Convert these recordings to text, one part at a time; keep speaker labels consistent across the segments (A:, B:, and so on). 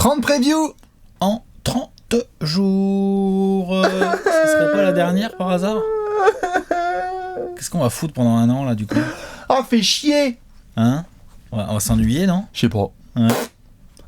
A: 30 previews
B: en 30 jours. Ce serait pas la dernière par hasard? Qu'est-ce qu'on va foutre pendant un an là du coup?
A: Ah, fait chier.
B: Hein? On va s'ennuyer, non?
A: Je sais pas.
B: Ouais.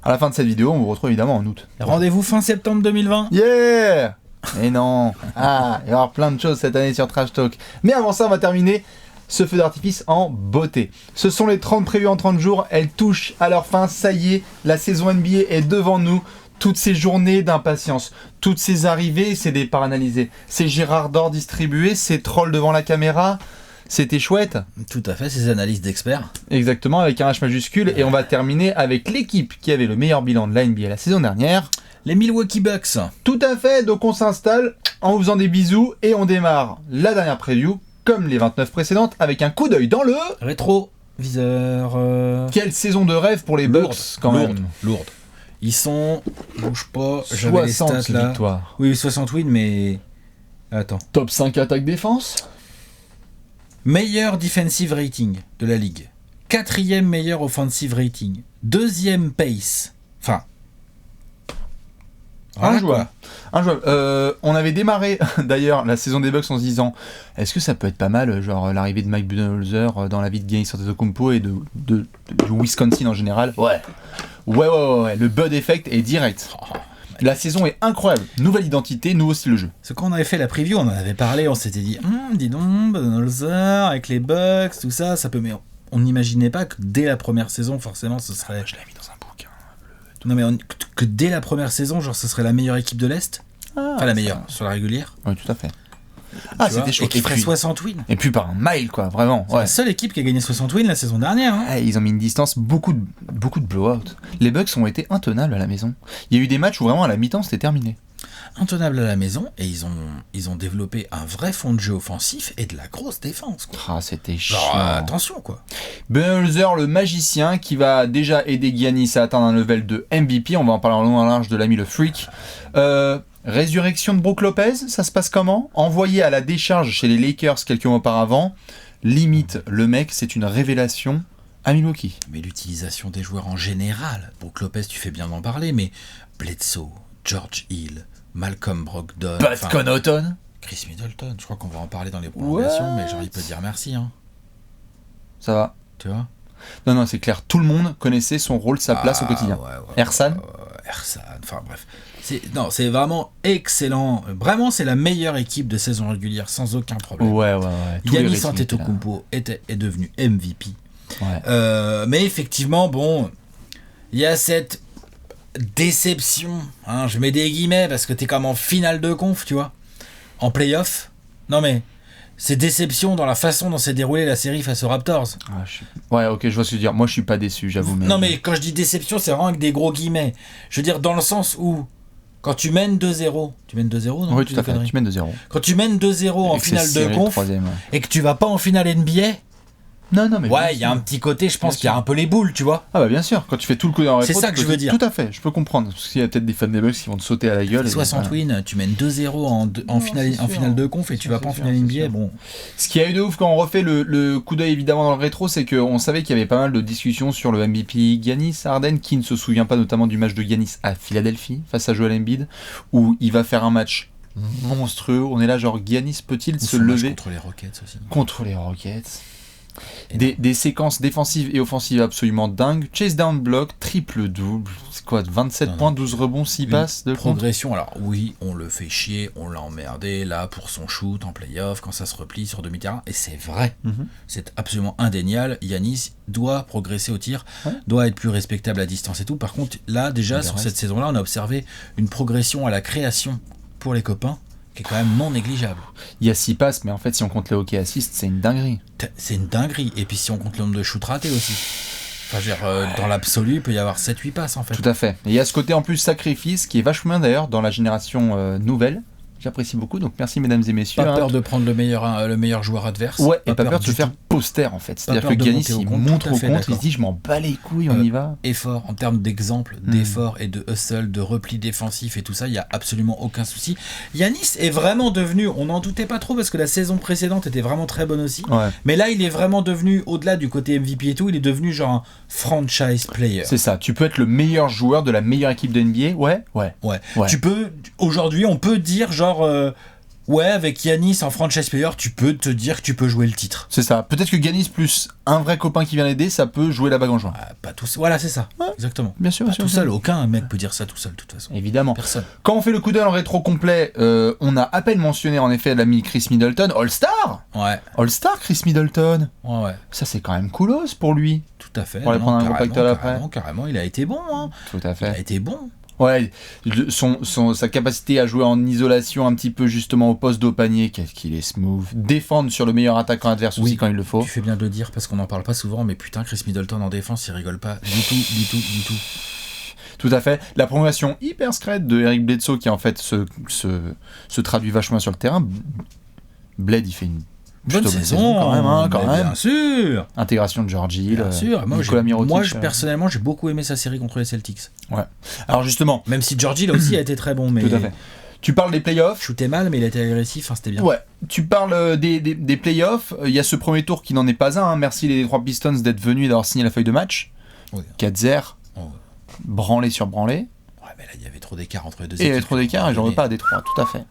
A: À la fin de cette vidéo, on vous retrouve évidemment en août.
B: Rendez-vous fin septembre 2020.
A: Yeah. Et non. Ah, il va y avoir plein de choses cette année sur Trash Talk. Mais avant ça, on va terminer ce feu d'artifice en beauté. Ce sont les 30 previews en 30 jours. Elles touchent à leur fin. Ça y est, la saison NBA est devant nous. Toutes ces journées d'impatience, toutes ces arrivées, ces départs analysés, ces Gérard d'or distribués, ces trolls devant la caméra, c'était chouette.
B: Tout à fait, ces analyses d'experts.
A: Exactement, avec un H majuscule. Et on va terminer avec l'équipe qui avait le meilleur bilan de la NBA la saison dernière.
B: Les Milwaukee Bucks.
A: Tout à fait, donc on s'installe en vous faisant des bisous et on démarre la dernière preview, comme les 29 précédentes, avec un coup d'œil dans le...
B: Rétroviseur.
A: Quelle saison de rêve pour les Bucks quand même.
B: Lourde. Ils sont, bouge pas, j'avais les
A: 60
B: stats là.
A: victoires.
B: Oui, 60 wins, mais... Attends.
A: Top 5 attaque-défense.
B: Meilleur defensive rating de la ligue. 4e meilleur offensive rating. 2e pace. Enfin...
A: Injouable. On avait démarré d'ailleurs la saison des Bucks en se disant est-ce que ça peut être pas mal, genre l'arrivée de Mike Budenholzer dans la vie de Giannis Antetokounmpo et du Wisconsin en général. Ouais, le Bud Effect est direct. La saison est incroyable, nouvelle identité, nouveau style de jeu.
B: Ce qu'on avait fait la preview, on en avait parlé, on s'était dit dis donc, Budenholzer avec les Bucks, tout ça, ça peut. Mais on n'imaginait pas que dès la première saison, forcément, ce serait.
A: Je l'ai mis dans un bouquin.
B: Non mais que dès la première saison, genre ce serait la meilleure équipe de l'Est. Enfin la meilleure, sur la régulière.
A: Oui, tout à fait. Ah, c'était chaud.
B: Et qui ferait 60 wins.
A: Et puis par un mile, quoi, vraiment.
B: C'est la seule équipe qui a gagné 60 wins la saison dernière. Hein.
A: Ils ont mis une distance, beaucoup de blowout. Les Bucks ont été intenables à la maison. Il y a eu des matchs où vraiment à la mi-temps c'était terminé.
B: Intenables à la maison, et ils ont développé un vrai fond de jeu offensif et de la grosse défense. Quoi.
A: Ah, c'était chiant.
B: Attention, quoi.
A: Budenholzer, le magicien, qui va déjà aider Giannis à atteindre un level de MVP. On va en parler en long et en large de l'ami le Freak. Résurrection de Brook Lopez, ça se passe comment? Envoyé à la décharge chez les Lakers quelques mois auparavant. Limite, le mec, c'est une révélation à Milwaukee.
B: Mais l'utilisation des joueurs en général, Brook Lopez, tu fais bien d'en parler, mais Bledsoe, George Hill, Malcolm Brogdon,
A: Pat Connaughton,
B: Chris Middleton, je crois qu'on va en parler dans les prolongations, mais genre il peut dire merci. Hein.
A: Ça va.
B: Tu vois?
A: Non, c'est clair, tout le monde connaissait son rôle, sa place au quotidien. Ersan
B: Ersan, enfin bref. C'est vraiment excellent. Vraiment, c'est la meilleure équipe de saison régulière, sans aucun problème.
A: Ouais.
B: Giannis Antetokounmpo est devenu MVP.
A: Ouais.
B: Mais effectivement, bon, il y a cette déception. Hein, je mets des guillemets parce que t'es comme en finale de conf, tu vois. En play-off. Non mais... C'est déception dans la façon dont s'est déroulée la série face aux Raptors.
A: Ouais, ok, je vois ce que tu veux dire. Moi, je suis pas déçu, j'avoue.
B: Non, mais quand je dis déception, c'est vraiment avec des gros guillemets. Je veux dire, dans le sens où, quand tu mènes 2-0... Tu mènes 2-0, non?
A: Oui, tout à fait, tu mènes 2-0.
B: Quand tu mènes 2-0 en finale de conf, et que tu vas pas en finale NBA...
A: Non, mais
B: ouais, il y a un petit côté, je pense qu'il y a un peu les boules, tu vois.
A: Ah bah bien sûr, quand tu fais tout le coup dans la rétro,
B: c'est ça que je veux dire.
A: Tout à fait, je peux comprendre. Parce qu'il y a peut-être des fans des Bucks qui vont te sauter à la gueule.
B: 60 wins, tu mènes 2-0 en finale de conf et tu vas pas en finale NBA, bon.
A: Ce qui a eu de ouf quand on refait le coup d'œil évidemment dans le rétro, c'est qu'on savait qu'il y avait pas mal de discussions sur le MVP Giannis Harden. Qui ne se souvient pas notamment du match de Giannis à Philadelphie face à Joel Embiid, où il va faire un match monstrueux. On est là genre Giannis peut-il se lever
B: contre les Rockets aussi.
A: Contre les Rockets. Des séquences défensives et offensives absolument dingues. Chase down block, triple-double. C'est quoi, 27 points, 12 rebonds, 6 passes de
B: progression. Alors oui, on le fait chier, on l'a emmerdé là pour son shoot en play-off quand ça se replie sur demi-terrain. Et c'est vrai, c'est absolument indéniable. Giannis doit progresser au tir, doit être plus respectable à distance et tout. Par contre, là déjà, sur cette saison-là, on a observé une progression à la création pour les copains qui est quand même non négligeable.
A: Il y a 6 passes, mais en fait, si on compte les hockey assist, c'est une dinguerie.
B: C'est une dinguerie. Et puis si on compte le nombre de shoots ratés aussi. Enfin, je veux dire, dans l'absolu, il peut y avoir 7-8 passes en fait.
A: Tout à fait. Et il y a ce côté en plus sacrifice qui est vachement bien d'ailleurs dans la génération nouvelle. J'apprécie beaucoup, donc merci mesdames et messieurs.
B: Pas peur de prendre le meilleur joueur adverse.
A: Ouais, et pas peur de se faire poster en fait. C'est-à-dire que Giannis, il montre au compte, il se dit je m'en bats les couilles, on y va.
B: Effort, en termes d'exemple, d'effort et de hustle, de repli défensif et tout ça, il n'y a absolument aucun souci. Giannis est vraiment devenu, on n'en doutait pas trop parce que la saison précédente était vraiment très bonne aussi.
A: Ouais.
B: Mais là, il est vraiment devenu, au-delà du côté MVP et tout, il est devenu genre un franchise player.
A: C'est ça, tu peux être le meilleur joueur de la meilleure équipe de NBA, ouais.
B: Tu peux, aujourd'hui, on peut dire genre, ouais, avec Giannis en franchise player, tu peux te dire que tu peux jouer le titre.
A: C'est ça. Peut-être que Giannis plus un vrai copain qui vient l'aider, ça peut jouer la bague en juin.
B: Pas tout seul. Voilà, c'est ça. Ouais. Exactement.
A: Bien sûr.
B: Pas tout seul. Aucun mec peut dire ça tout seul, de toute façon.
A: Évidemment.
B: Personne.
A: Quand on fait le coup d'œil en rétro complet, on a à peine mentionné en effet l'ami Chris Middleton, All-Star.
B: Ouais.
A: All-Star Chris Middleton.
B: Ouais.
A: Ça c'est quand même coolos pour lui.
B: Tout à fait.
A: Pour aller prendre un gros pactole après.
B: Carrément, il a été bon. Hein.
A: Tout à fait.
B: Il a été bon.
A: Ouais, sa capacité à jouer en isolation un petit peu justement au poste d'au panier, qu'est-ce qu'il est smooth. Défendre sur le meilleur attaquant adverse aussi quand il le faut.
B: Tu fais bien de le dire parce qu'on n'en parle pas souvent, mais putain, Chris Middleton en défense, il rigole pas du tout.
A: Tout à fait. La prolongation hyper scred de Eric Bledsoe qui en fait se traduit vachement sur le terrain. Bled, il fait une
B: bonne saison quand même. Bien sûr.
A: Intégration de George Hill.
B: Bien sûr. Moi, personnellement, j'ai beaucoup aimé sa série contre les Celtics.
A: Ouais. Alors justement,
B: même si George Hill aussi a été très bon, mais
A: tout à fait. Tu parles des playoffs.
B: Shootait mal, mais il a été agressif, c'était bien.
A: Ouais. Tu parles des playoffs. Il y a ce premier tour qui n'en est pas un. Hein. Merci les 3 Pistons d'être venus et d'avoir signé la feuille de match. Oui. 4-0. Branlé sur branlé.
B: Ouais, mais là, il y avait trop d'écart entre les deux
A: équipes. Il y avait trop d'écart et j'en veux pas à Détroit, tout à fait.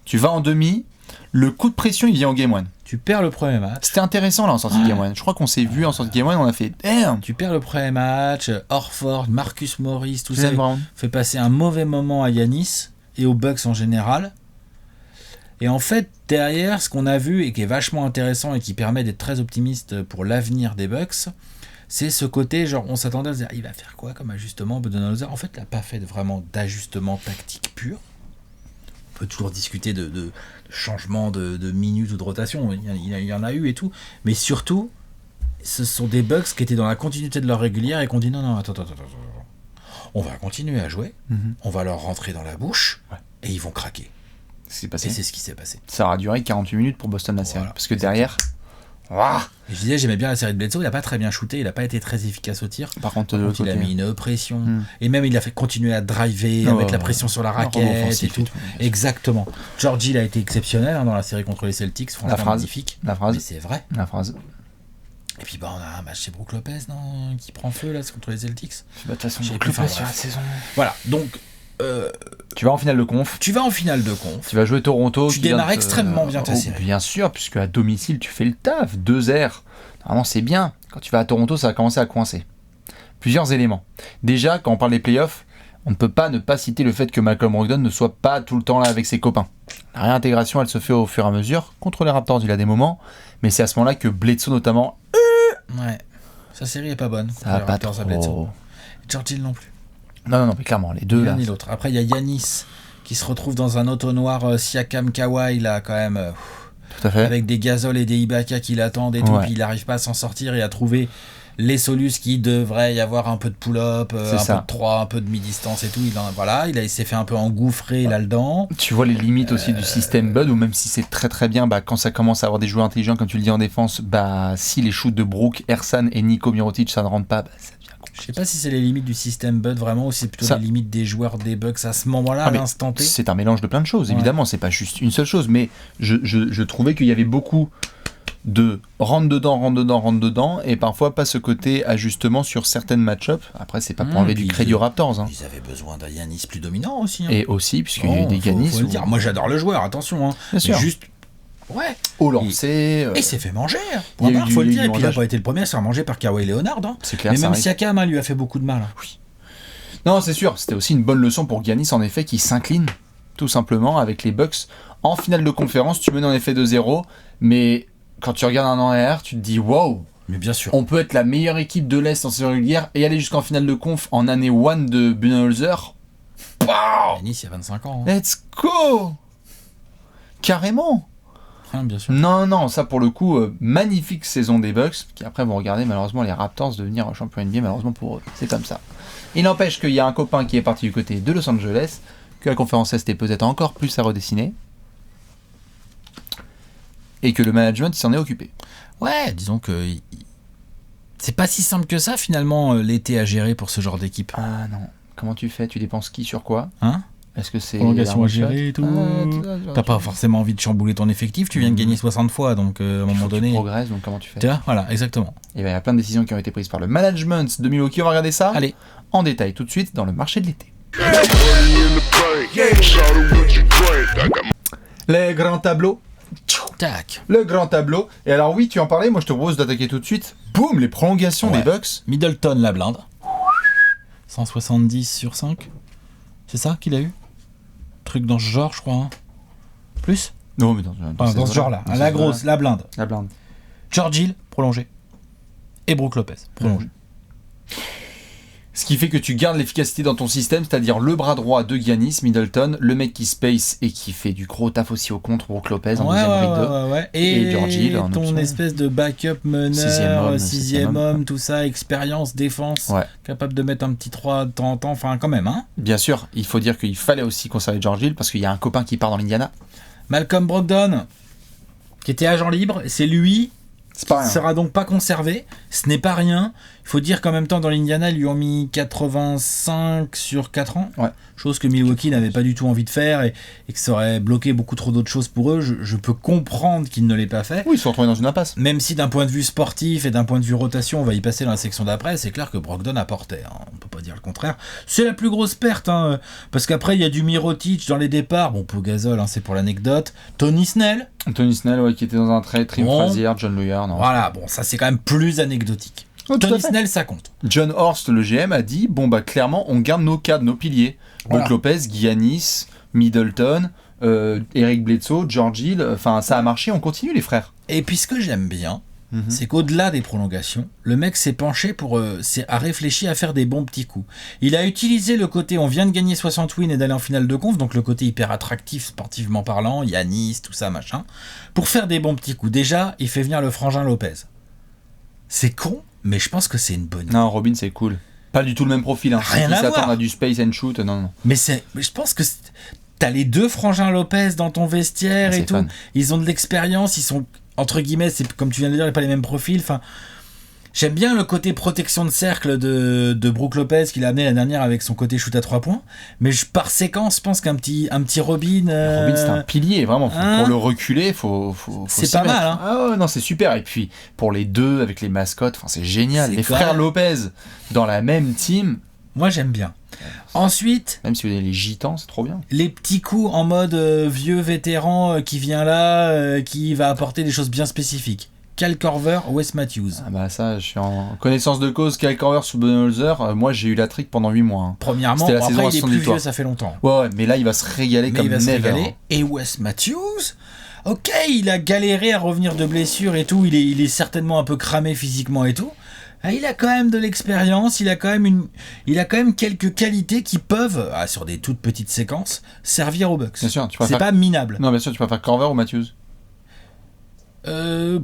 A: Tu vas en demi. Le coup de pression, il vient en Game 1.
B: Tu perds le premier match.
A: C'était intéressant là en sortie de Game 1. Je crois qu'on s'est vu en sortie de Game 1, on a fait damn.
B: Tu perds le premier match, Horford, Marcus Morris, tout ça fait passer un mauvais moment à Giannis et aux Bucks en général. Et en fait, derrière, ce qu'on a vu et qui est vachement intéressant et qui permet d'être très optimiste pour l'avenir des Bucks, c'est ce côté, genre, on s'attendait à se dire, il va faire quoi comme ajustement Budenholzer. En fait, il n'a pas fait vraiment d'ajustement tactique pur. On peut toujours discuter de changement de minutes ou de rotation, il y en a eu et tout, mais surtout ce sont des Bucks qui étaient dans la continuité de leur régulière et qu'on dit non, attends, on va continuer à jouer, on va leur rentrer dans la bouche et ils vont craquer.
A: C'est
B: ce qui s'est passé.
A: Ça aura duré 48 minutes pour Boston la série, parce que derrière...
B: Et je disais, j'aimais bien la série de Bledsoe, il n'a pas très bien shooté, il n'a pas été très efficace au tir.
A: Par contre,
B: il a mis une pression, et même il a fait continuer à driver, à mettre la pression sur la raquette et tout. Exactement. George Hill a été exceptionnel dans la série contre les Celtics, franchement magnifique.
A: La phrase.
B: Mais c'est vrai.
A: La phrase.
B: Et puis on a un match chez Brook Lopez, non, qui prend feu là, c'est contre les Celtics.
A: De toute façon, Brook Lopez sur la saison.
B: Voilà, donc.
A: Tu vas en finale de conf.
B: Tu
A: vas jouer Toronto.
B: Tu démarres extrêmement bien ta série.
A: Bien sûr, puisque à domicile, tu fais le taf. 2-0. Normalement, c'est bien. Quand tu vas à Toronto, ça va commencer à coincer. Plusieurs éléments. Déjà, quand on parle des playoffs, on ne peut pas ne pas citer le fait que Malcolm Brogdon ne soit pas tout le temps là avec ses copains. La réintégration, elle se fait au fur et à mesure. Contre les Raptors, il a des moments. Mais c'est à ce moment-là que Bledsoe, notamment...
B: Ouais. Sa série est pas bonne.
A: Ça va pas trop.
B: George Hill non plus.
A: Non, mais clairement, les deux
B: là. L'un ni l'autre. Après, il y a Giannis qui se retrouve dans un auto-noir Siakam Kawhi, là, quand même.
A: Tout à fait.
B: Avec des Gasol et des Ibaka qui l'attendent et tout, puis il n'arrive pas à s'en sortir et à trouver les solus qui devrait y avoir un peu de pull-up, un peu de 3, un peu de mi-distance et tout. Il s'est fait un peu engouffrer là-dedans.
A: Tu vois les limites aussi du système Bud, ou même si c'est très très bien, quand ça commence à avoir des joueurs intelligents, comme tu le dis en défense, si les shoots de Brook, Ersan et Nico Mirotic, ça ne rentre pas, ça devient compliqué.
B: Je sais pas si c'est les limites du système Bud vraiment, ou si c'est plutôt les limites des joueurs des Bucks à ce moment-là, à l'instant T.
A: C'est un mélange de plein de choses, évidemment, c'est pas juste une seule chose, mais je trouvais qu'il y avait beaucoup de rentre dedans, et parfois pas ce côté ajustement sur certaines match-ups. Après, c'est pas pour enlever du crédit aux Raptors. Hein.
B: Ils avaient besoin d'un Giannis plus dominant aussi. Hein.
A: Et aussi, puisqu'il y a eu des Giannis.
B: Faut le dire. Moi, j'adore le joueur, attention. Hein.
A: Bien sûr.
B: Juste. Ouais.
A: Au lancer.
B: Et il s'est fait manger. Faut le dire. Et puis il n'a pas été le premier à se faire manger par Kawhi Leonard. Hein.
A: C'est clair.
B: Mais même Siakam lui a fait beaucoup de mal.
A: Oui. Non, c'est sûr. C'était aussi une bonne leçon pour Giannis, en effet, qui s'incline tout simplement avec les Bucks en finale de conférence. Tu mènes en effet 2-0, mais quand tu regardes un an arrière, tu te dis wow.
B: Mais bien sûr.
A: On peut être la meilleure équipe de l'Est en saison régulière et aller jusqu'en finale de conf en année 1 de Budenholzer.
B: Wow. Giannis, il y a 25 ans.
A: Hein. Let's go. Carrément.
B: Bien sûr.
A: Non, ça pour le coup, magnifique saison des Bucks, qui après vont regarder malheureusement les Raptors devenir champions NBA, malheureusement pour eux, c'est comme ça. Il n'empêche qu'il y a un copain qui est parti du côté de Los Angeles, que la conférence Est est peut-être encore plus à redessiner. et que le management il s'en est occupé.
B: Ouais, disons que c'est pas si simple que ça finalement l'été à gérer pour ce genre d'équipe.
A: Ah non, comment tu fais? Tu dépenses qui sur quoi?
B: Hein?
A: Est-ce que c'est
B: prolongation à gérer et tout? T'as pas forcément envie de chambouler ton effectif, tu viens de gagner 60 fois, donc à un moment donné...
A: Tu progresses, donc comment tu fais?
B: Tu vois, voilà, exactement.
A: Et ben, il y a plein de décisions qui ont été prises par le management de Milwaukee. On va regarder ça
B: Allez.
A: En détail tout de suite dans le marché de l'été. Les grands tableaux.
B: Tac.
A: Le grand tableau. Et alors oui, tu en parlais, moi je te propose d'attaquer tout de suite. Boum, les prolongations des Bucks.
B: Middleton la blinde. 170 sur 5. C'est ça qu'il a eu? Truc dans ce genre, je crois. Hein. Plus?
A: Non, mais
B: dans ce genre-là. La grosse, la blinde.
A: La blinde.
B: George Hill, prolongé. Et Brook Lopez, prolongé.
A: Ce qui fait que tu gardes l'efficacité dans ton système, c'est-à-dire le bras droit de Giannis, Middleton, le mec qui space et qui fait du gros taf aussi au contre, Brook Lopez en deuxième rideau.
B: Ouais. Et
A: George Hill en
B: ton
A: option.
B: espèce de backup meneur, sixième homme, tout ça, expérience, défense, capable de mettre un petit 3 de temps en temps, enfin quand même. Hein.
A: Bien sûr, il faut dire qu'il fallait aussi conserver George Hill parce qu'il y a un copain qui part dans l'Indiana.
B: Malcolm Brogdon, qui était agent libre, c'est lui...
A: C'est pas rien.
B: Sera donc pas conservé, ce n'est pas rien. Il faut dire qu'en même temps, dans l'Indiana, ils lui ont mis 85 sur 4 ans, chose que Milwaukee n'avait pas du tout envie de faire et que ça aurait bloqué beaucoup trop d'autres choses pour eux. Je peux comprendre qu'ils ne l'aient pas fait.
A: Oui, ils se sont retrouvés dans une impasse.
B: Même si d'un point de vue sportif et d'un point de vue rotation, on va y passer dans la section d'après, c'est clair que Brogdon apportait, hein. On peut pas dire le contraire. C'est la plus grosse perte, hein, parce qu'après, il y a du Mirotic dans les départs. Bon, Pau Gasol, hein, c'est pour l'anecdote. Tony Snell,
A: qui était dans un trade, Trim Frazier, John Lawyer. Non.
B: Voilà, bon, ça c'est quand même plus anecdotique. Tony Snell, ça compte.
A: John Horst, le GM, a dit bon, bah clairement, on garde nos cadres, nos piliers. Brook Lopez, Giannis, Middleton, Eric Bledsoe, George Hill. Enfin, ça a marché, on continue, les frères.
B: Et puis ce que j'aime bien, c'est qu'au-delà des prolongations, le mec s'est penché a réfléchi à faire des bons petits coups. Il a utilisé le côté on vient de gagner 60 wins et d'aller en finale de conf, donc le côté hyper attractif sportivement parlant, Giannis, tout ça, machin, pour faire des bons petits coups. Déjà, il fait venir le frangin Lopez. C'est con, mais je pense que c'est une bonne idée.
A: Non, Robin, c'est cool. Pas du tout le même profil. Hein.
B: Rien à voir.
A: S'attendent à du space and shoot, non.
B: Mais je pense que t'as les deux frangins Lopez dans ton vestiaire et tout.
A: Fun.
B: Ils ont de l'expérience, ils sont, entre guillemets, c'est comme tu viens de dire, pas les mêmes profils. Enfin, j'aime bien le côté protection de cercle de Brook Lopez qu'il a amené la dernière avec son côté shoot à 3 points. Mais par séquence, je pense qu'un petit Robin...
A: Robin, c'est un pilier, vraiment. Pour le reculer, faut
B: c'est
A: s'y
B: pas
A: mettre.
B: mal. Hein.
A: Ah ouais, non, c'est super. Et puis, pour les deux, avec les mascottes, c'est génial. Les frères Lopez dans la même team.
B: Moi, j'aime bien. Ensuite...
A: Même si vous avez les gitans, c'est trop bien.
B: Les petits coups en mode vieux vétéran qui vient là, qui va apporter des choses bien spécifiques. Kyle Korver, Wes Matthews.
A: Ah bah ça, je suis en connaissance de cause. Kyle Korver sous Budenholzer, moi j'ai eu la trick pendant 8 mois. Hein.
B: Premièrement, après il est plus vieux, ça fait longtemps.
A: Ouais, mais là il va se régaler comme never. Hein.
B: Et Wes Matthews, ok, il a galéré à revenir de blessure et tout, il est certainement un peu cramé physiquement et tout. Il a quand même de l'expérience, il a quand même quelques qualités qui peuvent, sur des toutes petites séquences, servir aux Bucks.
A: Bien sûr,
B: c'est pas minable.
A: Non, bien sûr, tu préfères Korver ou Matthews? Je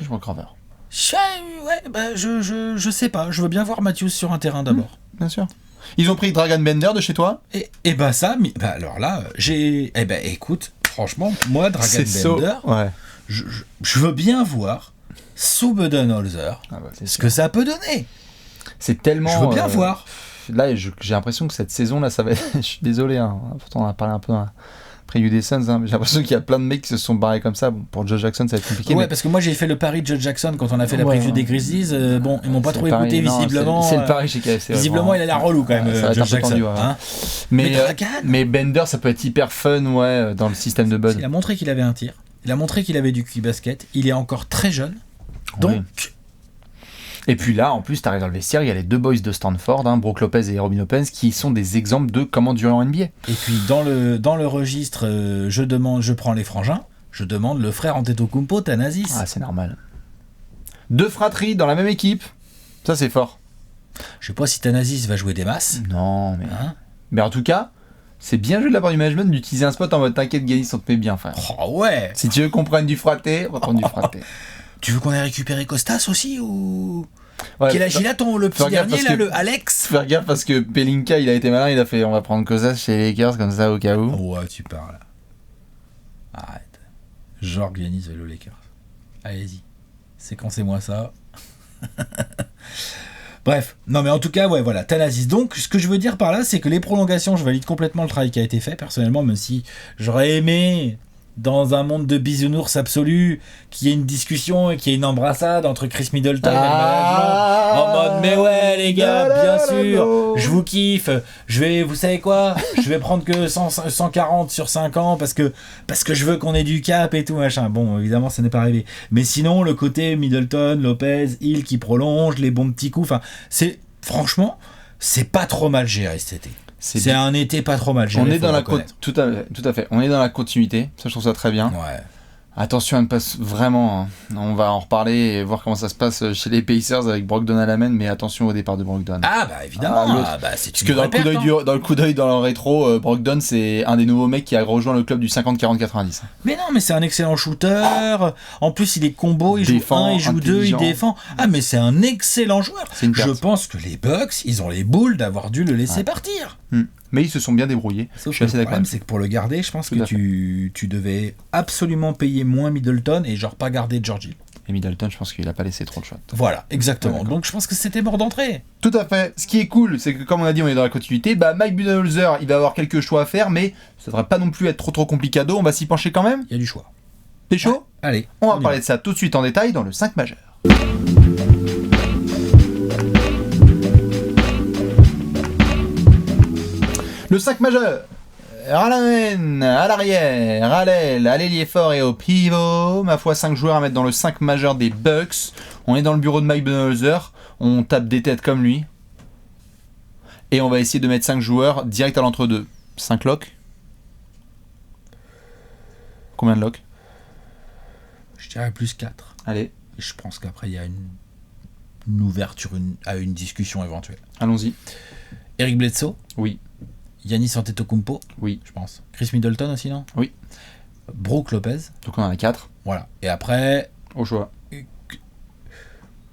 A: prends Korver.
B: Je sais pas. Je veux bien voir Matthews sur un terrain d'abord.
A: Bien sûr. Ils ont pris Dragan Bender de chez toi?
B: Et bah ça, alors là, écoute, franchement, moi, Dragan Bender, je veux bien voir sous Budenholzer ce que ça peut donner.
A: C'est tellement...
B: Je veux bien voir.
A: Là, j'ai l'impression que cette saison-là, ça va être... Je suis désolé, hein. Pourtant on a parlé un peu... Prélude des Suns, hein. J'ai l'impression qu'il y a plein de mecs qui se sont barrés comme ça. Bon, pour Joe Jackson, ça va être compliqué.
B: Ouais, parce que moi j'ai fait le pari de Joe Jackson quand on a fait la preview des Grizzlies. Bon, ils m'ont pas trop écouté visiblement.
A: C'est le pari chez KFC.
B: Visiblement, il a l'air relou quand même.
A: Ça va être
B: Joe
A: un peu
B: Jackson.
A: tendu, hein. Mais Bender, ça peut être hyper fun, dans le système de Bud.
B: Il a montré qu'il avait un tir. Il a montré qu'il avait du QI basket. Il est encore très jeune. Donc.
A: Et puis là, en plus, t'arrives dans le vestiaire, il y a les deux boys de Stanford, Brook Lopez et Robin Lopez, qui sont des exemples de comment durer en NBA.
B: Et puis dans le registre, je prends les frangins, je demande le frère Antetokounmpo, Thanasis.
A: Ah, c'est normal. Deux fratries dans la même équipe, ça c'est fort.
B: Je sais pas si Thanasis va jouer des masses.
A: Non, mais... Mais en tout cas, c'est bien joué de la part du management d'utiliser un spot en mode t'inquiète, Giannis, on te met bien, frère.
B: Oh ouais.
A: Si tu veux qu'on prenne du fraté, on va prendre du fraté.
B: Tu veux qu'on ait récupéré Costas aussi ou... Quel âge il a le petit dernier là, le Alex?
A: Faire gaffe parce que Pelinka il a été malin, il a fait on va prendre Costas chez les Lakers comme ça au cas où.
B: Ouais, tu parles. Arrête. Genre Giannis vélo Lakers. Allez-y. Séquencez-moi ça. Bref, non mais en tout cas, ouais, voilà, Thanasis. Donc, ce que je veux dire par là, c'est que les prolongations, je valide complètement le travail qui a été fait, personnellement, même si j'aurais aimé, dans un monde de bisounours absolu, qu'il y ait une discussion et qu'il y ait une embrassade entre Chris Middleton et le management, en mode, mais ouais, les gars, bien sûr, je vous kiffe, vous savez quoi, je vais prendre que 140 sur 5 ans parce que je veux qu'on ait du cap et tout, machin. Bon, évidemment, ça n'est pas arrivé. Mais sinon, le côté Middleton, Lopez, Hill qui prolonge, les bons petits coups, franchement, c'est pas trop mal géré cet été. C'est un été pas trop mal géré.
A: On est dans tout à fait. On est dans la continuité. Ça, je trouve ça très bien.
B: Ouais.
A: Attention à ne pas vraiment. Hein. On va en reparler et voir comment ça se passe chez les Pacers avec Brogdon à la main, mais attention au départ de Brogdon.
B: Ah bah évidemment. C'est
A: parce que dans le coup d'œil dans le rétro, Brogdon c'est un des nouveaux mecs qui a rejoint le club du 50-40-90.
B: Mais non, mais c'est un excellent shooter. En plus, il est combo, il défend, joue 1, il joue 2, il défend. Ah mais c'est un excellent joueur. Je pense que les Bucks, ils ont les boules d'avoir dû le laisser partir.
A: Mais ils se sont bien débrouillés.
B: Sauf je suis assez d'accord. Le problème, c'est que pour le garder, je pense que tu devais absolument payer moins Middleton et genre pas garder George Hill.
A: Et Middleton, je pense qu'il a pas laissé trop de shots.
B: Voilà, exactement. Donc je pense que c'était mort d'entrée.
A: Tout à fait. Ce qui est cool, c'est que comme on a dit, on est dans la continuité. Mike Budenholzer, il va avoir quelques choix à faire, mais ça devrait pas non plus être trop complicado. On va s'y pencher quand même.
B: Il y a du choix.
A: T'es chaud ?
B: Ouais. Allez.
A: On va parler de ça tout de suite en détail dans le 5 majeur. Le 5 majeur, à la main, à l'arrière, à l'aile, à l'ailier fort et au pivot. Ma foi, 5 joueurs à mettre dans le 5 majeur des Bucks. On est dans le bureau de Mike Budenholzer. On tape des têtes comme lui. Et on va essayer de mettre 5 joueurs direct à l'entre-deux. 5 locks. Combien de locks ?
B: Je dirais plus 4.
A: Allez.
B: Et je pense qu'après, il y a une ouverture à une discussion éventuelle.
A: Allons-y.
B: Eric Bledsoe ?
A: Oui.
B: Giannis Antetokounmpo,
A: oui,
B: je pense. Chris Middleton aussi, non ?
A: Oui.
B: Brook Lopez.
A: Donc on en a 4.
B: Voilà. Et après...
A: Au choix.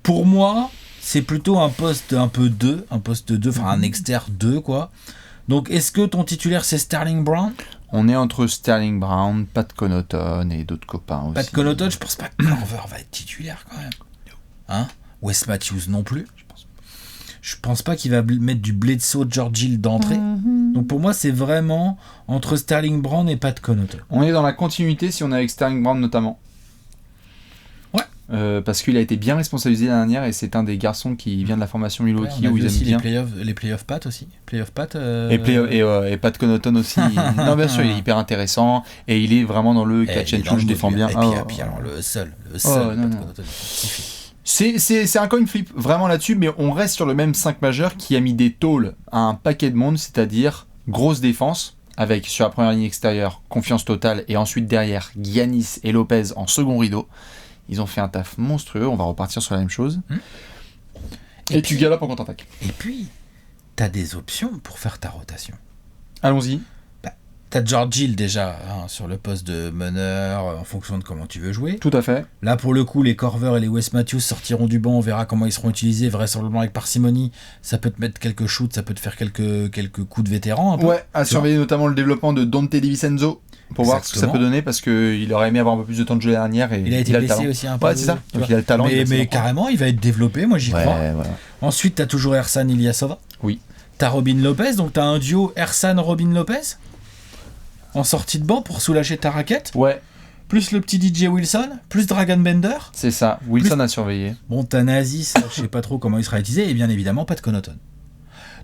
B: Pour moi, c'est plutôt un poste un peu 2, enfin un exter 2, quoi. Donc est-ce que ton titulaire, c'est Sterling Brown ?
A: On est entre Sterling Brown, Pat Connaughton et d'autres copains aussi.
B: Pat Connaughton, je pense pas que Corver va être titulaire, quand même. Hein ? Wes Matthews non plus. Je pense pas qu'il va mettre du Bledsoe, George Hill d'entrée. Donc pour moi, c'est vraiment entre Sterling Brown et Pat Connaughton.
A: On est dans la continuité si on est avec Sterling Brown notamment.
B: Ouais.
A: Parce qu'il a été bien responsabilisé l'année dernière et c'est un des garçons qui vient de la formation Milwaukee où ils aiment bien.
B: Les playoffs Pat aussi.
A: Et Pat Connaughton aussi. Non, bien sûr, il est hyper intéressant et il est vraiment dans le catch and shoot, je défends bien.
B: Et puis alors le seul Pat Connaughton.
A: C'est un coin flip vraiment là-dessus, mais on reste sur le même 5 majeur qui a mis des tôles à un paquet de monde, c'est-à-dire grosse défense, avec sur la première ligne extérieure confiance totale, et ensuite derrière Giannis et Lopez en second rideau. Ils ont fait un taf monstrueux, on va repartir sur la même chose. Et tu galopes en contre-attaque.
B: Et puis, t'as des options pour faire ta rotation.
A: Allons-y.
B: T'as George Hill déjà sur le poste de meneur en fonction de comment tu veux jouer.
A: Tout à fait.
B: Là pour le coup les Corver et les Wes Matthews sortiront du banc, on verra comment ils seront utilisés, vraisemblablement avec parcimonie. Ça peut te mettre quelques shoots, ça peut te faire quelques coups de vétéran.
A: Ouais, à surveiller notamment le développement de Dante DiVincenzo pour voir ce que ça peut donner parce qu'il aurait aimé avoir un peu plus de temps de jeu l'année dernière. Et
B: il a été blessé aussi un peu.
A: Ouais, c'est ça. Donc il a le talent.
B: Mais carrément, il va être développé, moi j'y crois. Voilà. Ensuite t'as toujours Ersan Ilyasova.
A: Oui.
B: T'as Robin Lopez, donc t'as un duo Ersan-Robin Lopez en sortie de banc pour soulager ta raquette.
A: Ouais.
B: Plus le petit DJ Wilson, plus Dragan Bender.
A: C'est ça, Wilson a surveillé.
B: Bon, t'as Nazis, je sais pas trop comment il sera utilisé, et bien évidemment pas de Connaughton.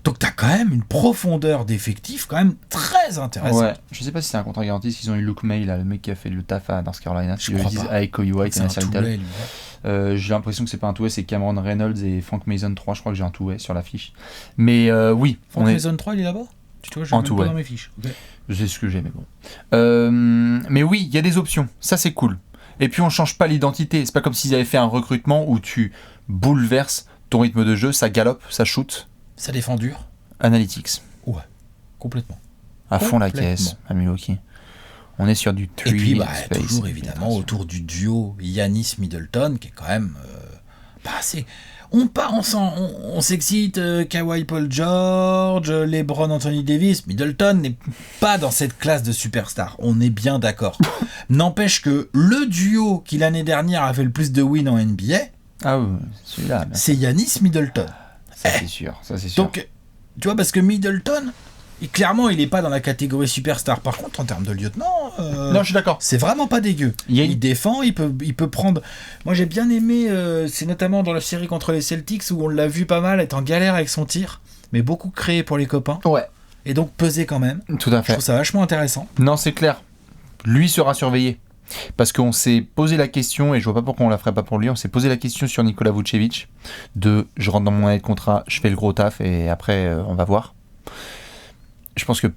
B: Donc t'as quand même une profondeur d'effectifs quand même très intéressante.
A: Ouais, je sais pas si c'est un contrat garanti, parce qu'ils ont eu Luke May, là, le mec qui a fait le taf à North Carolina.
B: Je crois pas.
A: Avec Kobe White et Nasir Little.
B: Ouais.
A: J'ai l'impression que c'est pas un two-way, c'est Cameron Reynolds et Frank Mason 3, je crois que j'ai un two-way sur l'affiche. Mais oui.
B: Frank Mason 3, il est là-bas ? Tu vois, je ne pas dans mes fiches. Okay.
A: Je sais ce que j'ai, mais bon. Mais oui, il y a des options. Ça, c'est cool. Et puis, on change pas l'identité. C'est pas comme s'ils avaient fait un recrutement où tu bouleverses ton rythme de jeu, ça galope, ça shoot.
B: Ça défend dur.
A: Analytics.
B: Ouais, complètement.
A: À fond la caisse, à Milwaukee. On est sur du 3
B: et puis,
A: space.
B: Toujours évidemment autour du duo Giannis Middleton, qui est quand même... on s'excite, Kawhi Paul George, LeBron Anthony Davis, Middleton n'est pas dans cette classe de superstar. On est bien d'accord. N'empêche que le duo qui l'année dernière a fait le plus de wins en NBA,
A: celui-là,
B: c'est Giannis Middleton.
A: Ça c'est sûr.
B: Donc, tu vois, parce que Middleton, clairement, il n'est pas dans la catégorie superstar. Par contre, en termes de lieutenant,
A: non, je suis d'accord.
B: C'est vraiment pas dégueu. Il défend, il peut prendre. Moi, j'ai bien aimé, c'est notamment dans la série contre les Celtics où on l'a vu pas mal être en galère avec son tir, mais beaucoup créé pour les copains.
A: Ouais.
B: Et donc peser quand même.
A: Tout à fait.
B: Je trouve ça vachement intéressant.
A: Non, c'est clair. Lui sera surveillé. Parce qu'on s'est posé la question, et je vois pas pourquoi on la ferait pas pour lui, on s'est posé la question sur Nikola Vucevic, de je rentre dans mon année de contrat, je fais le gros taf, et après, on va voir. Je pense que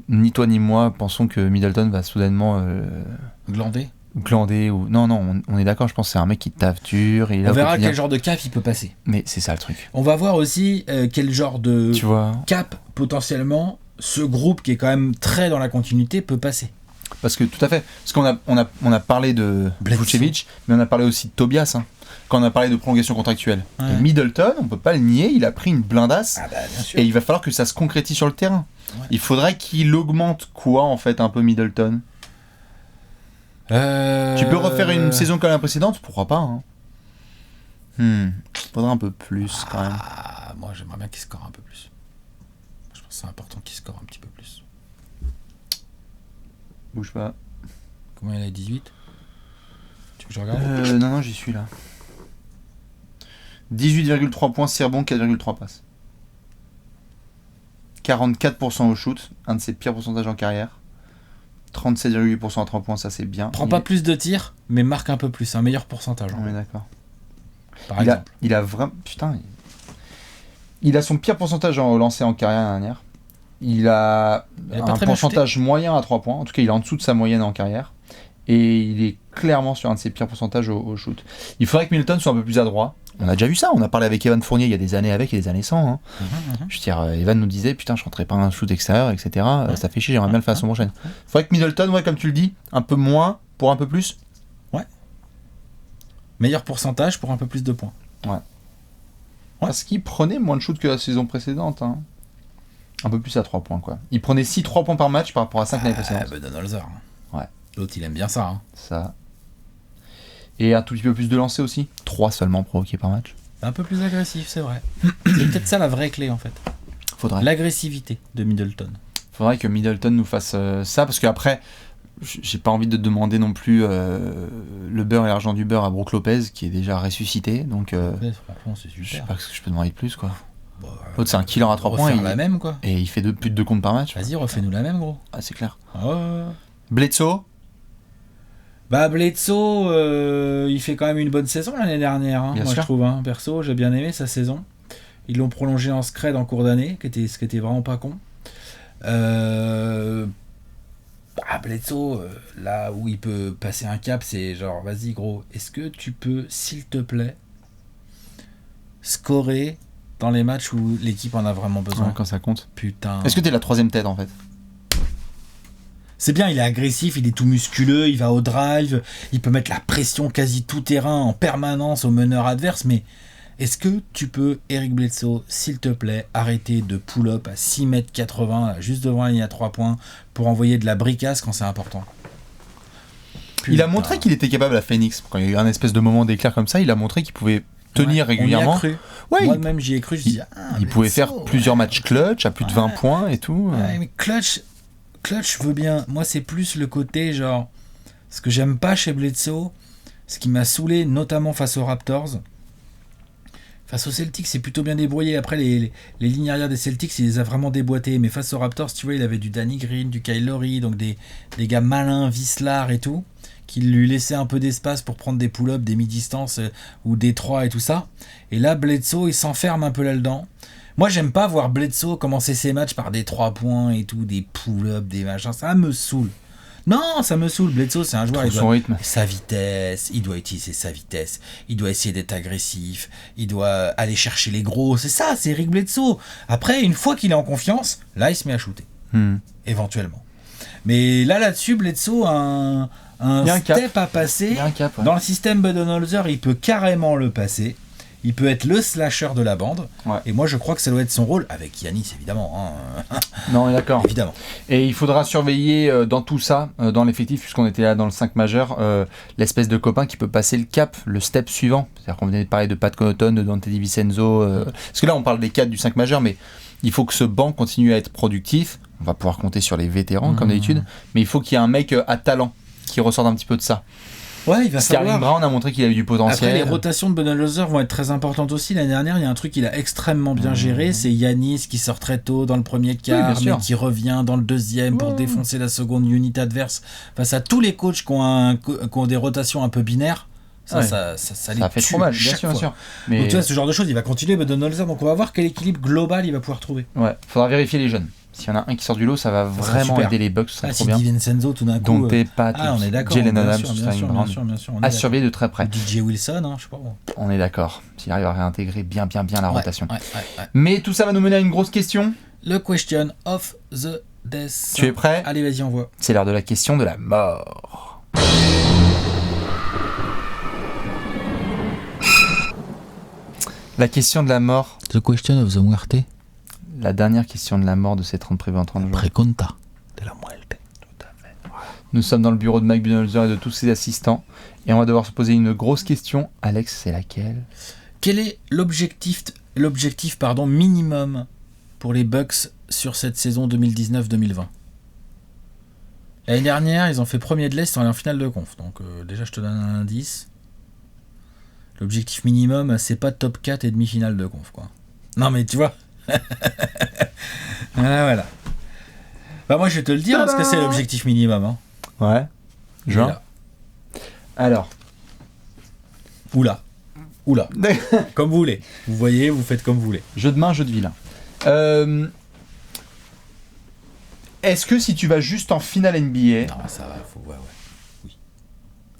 A: ni toi ni moi pensons que Middleton va soudainement glander ou non on est d'accord, je pense que c'est un mec qui taffe dur et
B: on verra quel genre de cap il peut passer,
A: mais c'est ça le truc.
B: On va voir aussi quel genre de cap potentiellement ce groupe qui est quand même très dans la continuité peut passer,
A: parce que tout à fait, parce qu'on a parlé de Vucevic, mais on a parlé aussi de Tobias, hein, quand on a parlé de prolongation contractuelle. Ouais. Et Middleton, on peut pas le nier, il a pris une blindasse,
B: bien sûr.
A: Et il va falloir que ça se concrétise sur le terrain. Ouais. Il faudrait qu'il augmente quoi en fait un peu Middleton. Tu peux refaire une saison comme la précédente, pourquoi pas, hein. Faudrait un peu plus quand même.
B: Moi j'aimerais bien qu'il score un peu plus. Je pense que c'est important qu'il score un petit peu plus.
A: Bouge pas.
B: Combien il a, 18 ? Tu veux que je regarde ?
A: Non, j'y suis là. 18,3 points, 6 rebonds, 4,3 passes. 44% au shoot, un de ses pires pourcentages en carrière. 37,8% à 3 points, ça c'est bien.
B: Prends pas plus de tirs, mais marque un peu plus, un meilleur pourcentage.
A: On est d'accord.
B: Par exemple.
A: Il a vraiment... Putain. Il a son pire pourcentage en lancé en carrière l'année dernière. Il a un pourcentage moyen à 3 points. En tout cas, il est en dessous de sa moyenne en carrière. Et il est clairement sur un de ses pires pourcentages au shoot. Il faudrait que Middleton soit un peu plus adroit. On a déjà vu ça, on a parlé avec Evan Fournier il y a des années avec et des années sans. Hein. Je veux dire, Evan nous disait, putain, je rentrais pas un shoot extérieur, etc. Ça fait chier, j'aimerais bien le faire la semaine prochaine. Faudrait que Middleton, comme tu le dis, un peu moins pour un peu plus.
B: Ouais. Meilleur pourcentage pour un peu plus de points.
A: Ouais. Parce qu'il prenait moins de shoot que la saison précédente. Hein. Un peu plus à 3 points, quoi. Il prenait 3 points par match par rapport à 5 l'année précédente.
B: Budenholzer.
A: Ouais.
B: L'autre, il aime bien ça. Hein.
A: Ça. Et un tout petit peu plus de lancers aussi. 3 seulement provoqués par match.
B: Un peu plus agressif, c'est vrai. C'est peut-être ça la vraie clé, en fait.
A: Faudrait.
B: L'agressivité de Middleton.
A: Faudrait que Middleton nous fasse ça, parce qu'après, j'ai pas envie de demander non plus le beurre et l'argent du beurre à Brook Lopez, qui est déjà ressuscité. Donc,
B: franchement, c'est super.
A: Je sais pas ce que je peux demander de plus, quoi.
B: Bon,
A: l'autre, c'est un killer à 3 points.
B: La même, quoi.
A: Et il fait plus de 2 comptes par match.
B: Vas-y, refais-nous la même, gros.
A: Ah, c'est clair.
B: Oh.
A: Bledsoe.
B: Bledsoe, il fait quand même une bonne saison l'année dernière, hein, moi je trouve. Hein. Perso, j'ai bien aimé sa saison. Ils l'ont prolongé en scred en cours d'année, ce qui était vraiment pas con. Bledsoe, là où il peut passer un cap, c'est genre, vas-y gros, est-ce que tu peux, s'il te plaît, scorer dans les matchs où l'équipe en a vraiment besoin.
A: Quand ça compte.
B: Putain.
A: Est-ce que t'es la troisième tête en fait ?
B: C'est bien, il est agressif, il est tout musculeux, il va au drive, il peut mettre la pression quasi tout terrain en permanence au meneur adverse, mais est-ce que tu peux, Eric Bledsoe, s'il te plaît, arrêter de pull-up à 6,80 m, juste devant la ligne à 3 points, pour envoyer de la bricasse quand c'est important ?
A: Putain. Il a montré qu'il était capable à Phoenix. Quand il y a eu un espèce de moment d'éclair comme ça, il a montré qu'il pouvait tenir régulièrement.
B: On y a cru.
A: Ouais,
B: moi-même j'y ai cru, je dis
A: il pouvait faire plusieurs matchs clutch à plus de 20 points et tout.
B: Ouais, mais clutch, je veux bien. Moi, c'est plus le côté genre. Ce que j'aime pas chez Bledsoe, ce qui m'a saoulé, notamment face aux Raptors. Face aux Celtics, c'est plutôt bien débrouillé. Après, les lignes arrière des Celtics, il les a vraiment déboîtés. Mais face aux Raptors, tu vois, il avait du Danny Green, du Kyle Lowry, donc des gars malins, Vislar et tout, qui lui laissaient un peu d'espace pour prendre des pull-ups, des mi-distance ou des 3 et tout ça. Et là, Bledsoe, il s'enferme un peu là-dedans. Moi, j'aime pas voir Bledsoe commencer ses matchs par des 3 points et tout, des pull-ups, des machins. Ça me saoule. Non, ça me saoule. Bledsoe, c'est un joueur.
A: Son rythme.
B: Sa vitesse, il doit utiliser sa vitesse. Il doit essayer d'être agressif. Il doit aller chercher les gros. C'est ça, c'est Eric Bledsoe. Après, une fois qu'il est en confiance, là, il se met à shooter. Éventuellement. Mais là-dessus, Bledsoe a un step à passer.
A: Il y a un cap, ouais.
B: Dans le système Budenholzer, il peut carrément le passer. Il peut être le slasher de la bande.
A: Ouais.
B: Et moi, je crois que ça doit être son rôle, avec Giannis, évidemment. Hein.
A: Non, on est d'accord.
B: Évidemment.
A: Et il faudra surveiller dans tout ça, dans l'effectif, puisqu'on était là dans le 5 majeur, l'espèce de copain qui peut passer le cap, le step suivant. C'est-à-dire qu'on venait de parler de Pat Connaughton, de Dante DiVincenzo. Parce que là, on parle des 4 du 5 majeur, mais il faut que ce banc continue à être productif. On va pouvoir compter sur les vétérans, comme d'habitude. Mais il faut qu'il y ait un mec à talent qui ressorte un petit peu de ça.
B: Ouais, il va
A: Sterling
B: falloir.
A: Brown a montré qu'il avait du potentiel.
B: Après, les rotations de Budenholzer vont être très importantes aussi. L'année dernière, il y a un truc qu'il a extrêmement bien géré, c'est Giannis qui sort très tôt dans le premier quart,
A: bien sûr.
B: mais qui revient dans le deuxième pour défoncer la seconde unité adverse. Face à tous les coachs qui ont des rotations un peu binaires, ça les
A: fait
B: tue
A: trop mal, bien
B: chaque
A: sûr, bien
B: fois.
A: sûr. Mais
B: Donc tu vois, ce genre de choses, il va continuer Budenholzer. Donc on va voir quel équilibre global il va pouvoir trouver.
A: ouais, faudra vérifier les jeunes. S'il y en a un qui sort du lot, ça va vraiment
B: super.
A: aider les Bucks, ce serait trop
B: Si
A: bien.
B: DiVincenzo tout d'un coup.
A: Dante, Pat,
B: on est d'accord.
A: Jalen
B: bien
A: Adams,
B: sûr, bien
A: Sterling
B: sûr,
A: Brown.
B: bien sûr, bien sûr, on est
A: À
B: d'accord.
A: surveiller de très près.
B: DJ Wilson, hein, je sais pas. Bon.
A: On est d'accord. S'il arrive à réintégrer bien la rotation.
B: Ouais.
A: Mais tout ça va nous mener à une grosse question.
B: Le question of the death.
A: Tu es prêt ?
B: Allez, vas-y, envoie.
A: C'est l'heure de la question de la mort. La question de la mort,
B: The question of the muerte.
A: la dernière question de la mort de ces 30 prévus en 30 jours.
B: Preconta de la muerte.
A: Nous sommes dans le bureau de Mike Budenholzer et de tous ses assistants. Et on va devoir se poser une grosse question. Alex, c'est laquelle ?
B: Quel est l'objectif minimum pour les Bucks sur cette saison 2019-2020 ? L'année dernière, ils ont fait premier de l'Est, ils sont allés en finale de conf. Donc déjà, je te donne un indice. L'objectif minimum, c'est pas top 4 et demi-finale de conf, quoi. Non, mais tu vois. Voilà. Bah moi, je vais te le dire, parce que c'est l'objectif minimum. Hein.
A: Ouais. Genre. Alors.
B: Oula. Comme vous voulez. Vous voyez, vous faites comme vous voulez.
A: Jeu de main, jeu de vilain. Est-ce que si tu vas juste en finale NBA,
B: Non, ça va, faut... Ouais.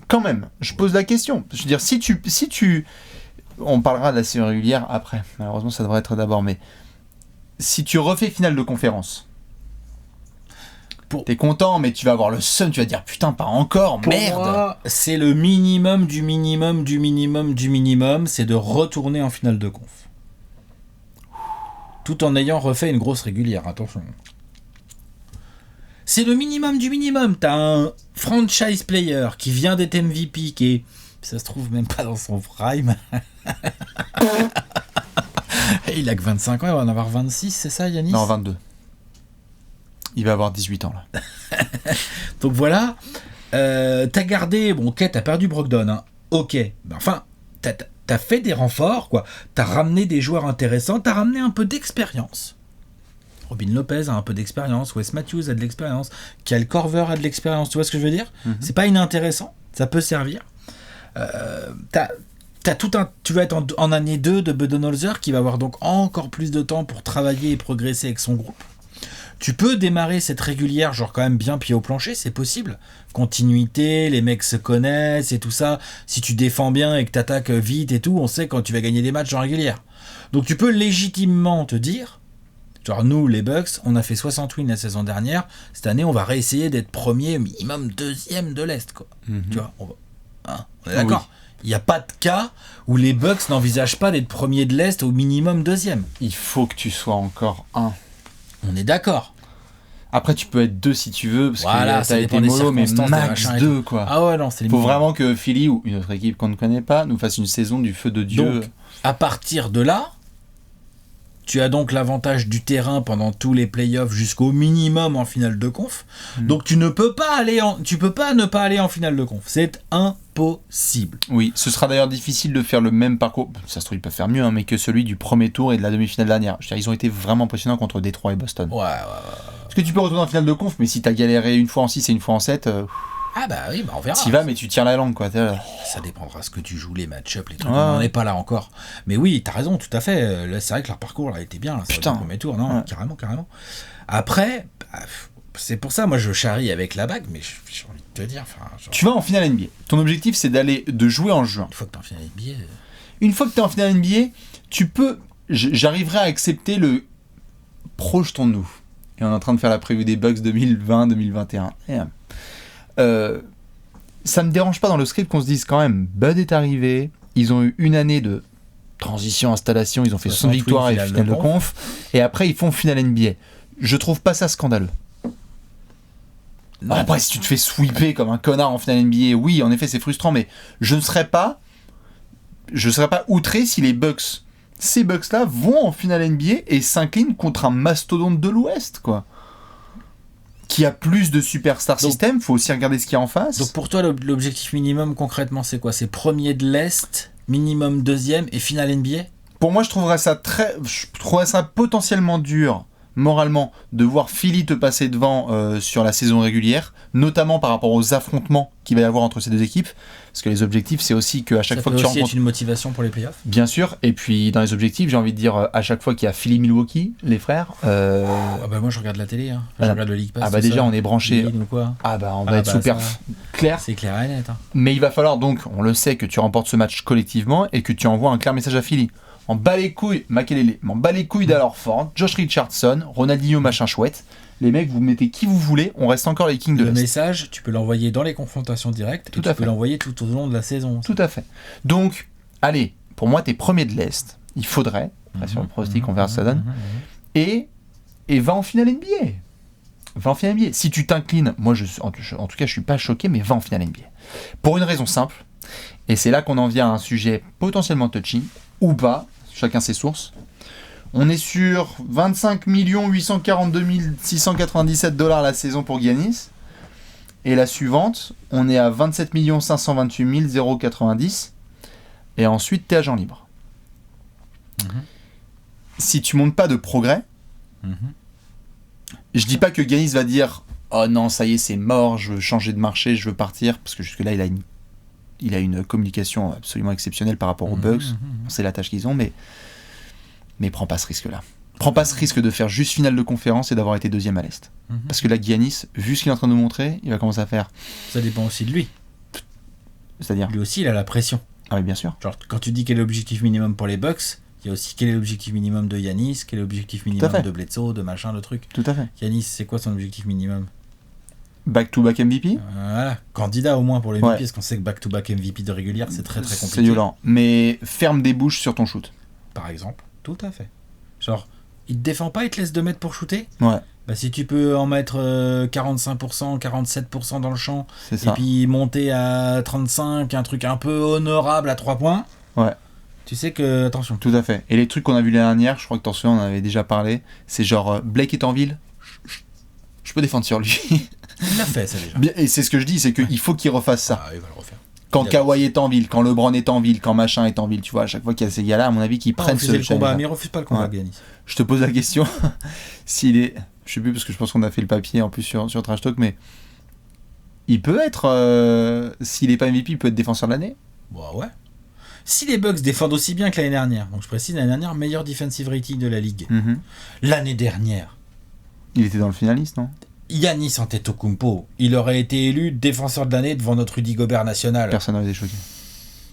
A: quand même, je pose la question. Je veux dire, si tu, on parlera de la saison régulière après. Malheureusement, ça devrait être d'abord. Mais si tu refais finale de conférence, t'es content, mais tu vas avoir le seum. Tu vas dire putain, pas encore,
B: Pour
A: merde.
B: moi, c'est le minimum du minimum du minimum du minimum, c'est de retourner en finale de conf. Tout en ayant refait une grosse régulière, attention. C'est le minimum du minimum. T'as un franchise player qui vient d'être MVP, qui est, ça se trouve même pas dans son prime. Il a que 25 ans, il va en avoir 26, c'est ça Yanis ?
A: Non, 22. Il va avoir 18 ans là.
B: Donc voilà, t'as gardé, bon ok, t'as perdu Brogdon, hein. Ok, mais enfin, t'as fait des renforts, quoi. T'as ramené des joueurs intéressants, t'as ramené un peu d'expérience. Robin Lopez a un peu d'expérience, Wes Matthews a de l'expérience, Kyle Korver a de l'expérience, tu vois ce que je veux dire ? C'est pas inintéressant, ça peut servir. Tu vas être en année 2 de Budenholzer qui va avoir donc encore plus de temps pour travailler et progresser avec son groupe. Tu peux démarrer cette régulière, genre quand même bien pied au plancher, c'est possible. Continuité, les mecs se connaissent et tout ça. Si tu défends bien et que t'attaques vite et tout, on sait quand tu vas gagner des matchs en régulière. Donc tu peux légitimement te dire, genre nous les Bucks, on a fait 60 wins la saison dernière, cette année on va réessayer d'être premier, minimum deuxième de l'Est, quoi. Tu vois, on est d'accord. Il n'y a pas de cas où les Bucks n'envisagent pas d'être premier de l'Est au minimum deuxième.
A: Il faut que tu sois encore 1.
B: On est d'accord.
A: Après, tu peux être 2 si tu veux, parce
B: Voilà,
A: que
B: ça
A: t'as
B: dépend
A: été
B: des
A: mollo, mais
B: circonstances, des
A: max
B: machins et
A: 2,
B: tout.
A: quoi.
B: Ah ouais, non, c'est les
A: Faut
B: minimum.
A: vraiment que Philly ou une autre équipe qu'on ne connaît pas nous fasse une saison du feu de Dieu.
B: Donc, à partir de là, tu as donc l'avantage du terrain pendant tous les playoffs jusqu'au minimum en finale de conf. Donc tu ne peux pas ne pas aller en finale de conf. C'est impossible.
A: Oui, ce sera d'ailleurs difficile de faire le même parcours. Ça se trouve, ils peuvent faire mieux, hein, mais que celui du premier tour et de la demi-finale dernière. Je veux dire, ils ont été vraiment impressionnants contre Détroit et Boston.
B: Ouais.
A: Parce que tu peux retourner en finale de conf, mais si t'as galéré une fois en 6 et une fois en 7,
B: Ah bah oui, on verra.
A: t'y vas, mais tu tires la langue, quoi.
B: Ça dépendra ce que tu joues, les match-up, les trucs. On n'en est pas là encore. Mais oui, t'as raison, tout à fait. Là, c'est vrai que leur parcours là, était bien. Là,
A: Putain.
B: Le premier tour, non, carrément. Après, c'est pour ça, moi, je charrie avec la bague, mais j'ai envie de te dire, genre,
A: Tu vas en finale NBA. Ton objectif, c'est de jouer en juin.
B: une fois que t'es en finale NBA,
A: Une fois que t'es en finale NBA, tu peux... J'arriverai à accepter le... Projetons-nous. Et on est en train de faire la preview des Bucks 2020-2021. Ça me dérange pas dans le script qu'on se dise quand même, Bud est arrivé, ils ont eu une année de transition, installation, ils ont fait 60
B: 68
A: victoires et
B: finale
A: finale
B: de
A: de
B: conf.
A: conf, et après ils font finale NBA. Je trouve pas ça scandaleux.
B: Non.
A: Après, si tu te fais sweeper comme un connard en finale NBA, oui, en effet, c'est frustrant, mais je ne serais pas outré si ces Bucks-là vont en finale NBA et s'inclinent contre un mastodonte de l'Ouest, quoi. Qui a plus de superstar system, faut aussi regarder ce qu'il y a en face.
B: Donc pour toi, l'objectif minimum concrètement, c'est quoi? C'est premier de l'Est, minimum deuxième et finale NBA?
A: Pour moi, je trouverais ça potentiellement dur, moralement, de voir Philly te passer devant sur la saison régulière, notamment par rapport aux affrontements qu'il va y avoir entre ces deux équipes, parce que les objectifs, c'est aussi qu'à chaque fois que tu
B: Ça peut aussi
A: rencontres...
B: être une motivation pour les playoffs.
A: Bien sûr, et puis dans les objectifs, j'ai envie de dire, à chaque fois qu'il y a Philly-Milwaukee, les frères...
B: Ah bah moi je regarde la télé, hein. Je regarde le League Pass.
A: Ah bah déjà, on est branché...
B: Ou quoi.
A: Ah bah on va être sous perf. Clair.
B: C'est clair et net. Hein.
A: Mais il va falloir donc, on le sait, que tu remportes ce match collectivement et que tu envoies un clair message à Philly. En bas les couilles, Makelele, m'en bas les couilles d'Al Horford, Josh Richardson, Ronaldinho machin chouette. Les mecs, vous mettez qui vous voulez, on reste encore les Kings de
B: Le
A: l'Est.
B: message, tu peux l'envoyer dans les confrontations directes
A: Tout
B: et
A: à
B: tu
A: fait.
B: peux l'envoyer tout au long de la saison.
A: Tout à fait. Donc, allez, pour moi, t'es premier de l'Est. Il faudrait, sur le pronostic, on verra ce que ça donne. Et va en finale NBA. Va en finale NBA. Si tu t'inclines, moi, en tout cas, je suis pas choqué, mais va en finale NBA. Pour une raison simple, et c'est là qu'on en vient à un sujet potentiellement touchy, ou pas, chacun ses sources. On est sur 25 842 697 $ la saison pour Giannis. Et la suivante, on est à 27 528 090. Et ensuite, t'es agent libre. Si tu montes pas de progrès, je dis pas que Giannis va dire « Oh non, ça y est, c'est mort, je veux changer de marché, je veux partir. » Parce que jusque-là, il a une communication absolument exceptionnelle par rapport aux Bucks. On sait la tâche qu'ils ont, mais prends pas ce risque-là. Prends pas ce risque de faire juste finale de conférence et d'avoir été deuxième à l'Est. Parce que là, Giannis, vu ce qu'il est en train de nous montrer, il va commencer à faire...
B: Ça dépend aussi de lui.
A: C'est-à-dire...
B: Lui aussi, il a la pression.
A: Ah oui, bien sûr.
B: Genre, quand tu dis quel est l'objectif minimum pour les Bucks, il y a aussi quel est l'objectif minimum de Giannis, quel est l'objectif minimum de Bledsoe, de machin, de truc.
A: Tout à fait.
B: Giannis, c'est quoi son objectif minimum?
A: Back-to-back MVP.
B: Voilà, candidat au moins pour les MVP,
A: Ouais.
B: parce qu'on sait que back-to-back MVP de régulière, c'est très très compliqué.
A: C'est violent. Mais ferme des bouches sur ton shoot.
B: Par exemple, tout à fait. Genre, il te défend pas, il te laisse 2 mètres pour shooter.
A: Ouais,
B: Bah, si tu peux en mettre 45%, 47% dans le champ,
A: c'est ça.
B: et puis monter à 35, un truc un peu honorable à 3 points,
A: Ouais.
B: tu sais que, attention.
A: Tout à fait. Et les trucs qu'on a vus l'année dernière, je crois que t'en souviens, on en avait déjà parlé, c'est genre Blake est en ville, je peux défendre sur lui.
B: Il l'a fait, ça déjà.
A: Bien, et c'est ce que je dis, c'est qu'il faut qu'il refasse ça.
B: Ah, il va le refaire.
A: Quand
B: Il a-
A: Kawhi est en ville, quand LeBron est en ville, quand machin est en ville, tu vois, à chaque fois qu'il y a ces gars-là, à mon avis, qu'ils prennent ce
B: le combat,
A: challenge-là.
B: mais il refuse pas le combat,
A: Ouais.
B: Giannis.
A: Je te pose la question, s'il est... Je sais plus, parce que je pense qu'on a fait le papier en plus sur Trash Talk, mais il peut être... s'il est pas MVP, il peut être défenseur de l'année.
B: Bah ouais. Si les Bucks défendent aussi bien que l'année dernière, donc je précise, l'année dernière, meilleur defensive rating de la ligue. L'année dernière,
A: Il était dans le finaliste, non?
B: Giannis Antetokounmpo, il aurait été élu défenseur de l'année devant notre Rudy Gobert national.
A: Personne n'avait été choqué.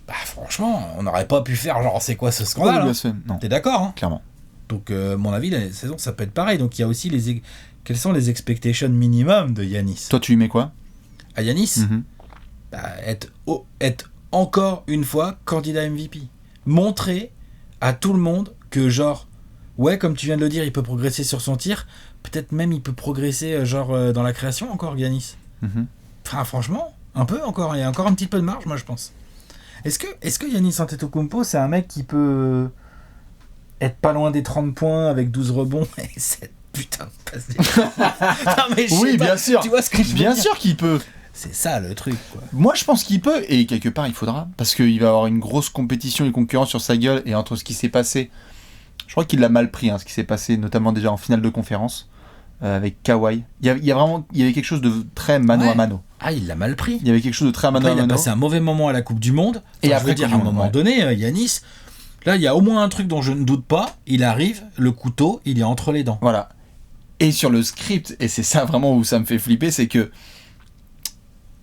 B: Bah franchement, on n'aurait pas pu faire genre c'est quoi ce scandale, hein.
A: blasphème. Non,
B: T'es d'accord, hein?
A: clairement.
B: Donc à mon avis, la saison ça peut être pareil. Donc il y a aussi quelles sont les expectations minimum de Giannis?
A: Toi, tu lui mets quoi?
B: À Giannis,
A: Mhm.
B: bah, être encore une fois candidat MVP. Montrer à tout le monde que genre, ouais, comme tu viens de le dire, il peut progresser sur son tir. Peut-être même il peut progresser dans la création encore, Giannis.
A: Mhm.
B: Enfin, franchement, un peu encore. Il y a encore un petit peu de marge, moi, je pense. Est-ce que Giannis Antetokounmpo, c'est un mec qui peut être pas loin des 30 points avec 12 rebonds et 7 putain de passes décisives? Non, mais je sais
A: Oui,
B: pas.
A: bien sûr.
B: Tu vois ce que je veux
A: Bien
B: dire?
A: sûr qu'il peut.
B: C'est ça le truc, quoi.
A: Moi, je pense qu'il peut, et quelque part, il faudra, parce qu'il va avoir une grosse compétition et concurrence sur sa gueule, et entre ce qui s'est passé, je crois qu'il l'a mal pris, ce qui s'est passé, notamment déjà en finale de conférence, avec Kawhi. Il y avait quelque chose de très mano à mano.
B: Ah, il l'a mal pris.
A: Il y avait quelque chose de très mano
B: Après,
A: à
B: il a
A: mano.
B: passé un mauvais moment à la Coupe du Monde.
A: Et
B: Enfin,
A: après,
B: je veux dire,
A: Coupe
B: à un
A: du Monde,
B: moment
A: ouais.
B: donné, Giannis, là, il y a au moins un truc dont je ne doute pas. Il arrive, le couteau, il est entre les dents.
A: Voilà. Et sur le script, et c'est ça vraiment où ça me fait flipper, c'est que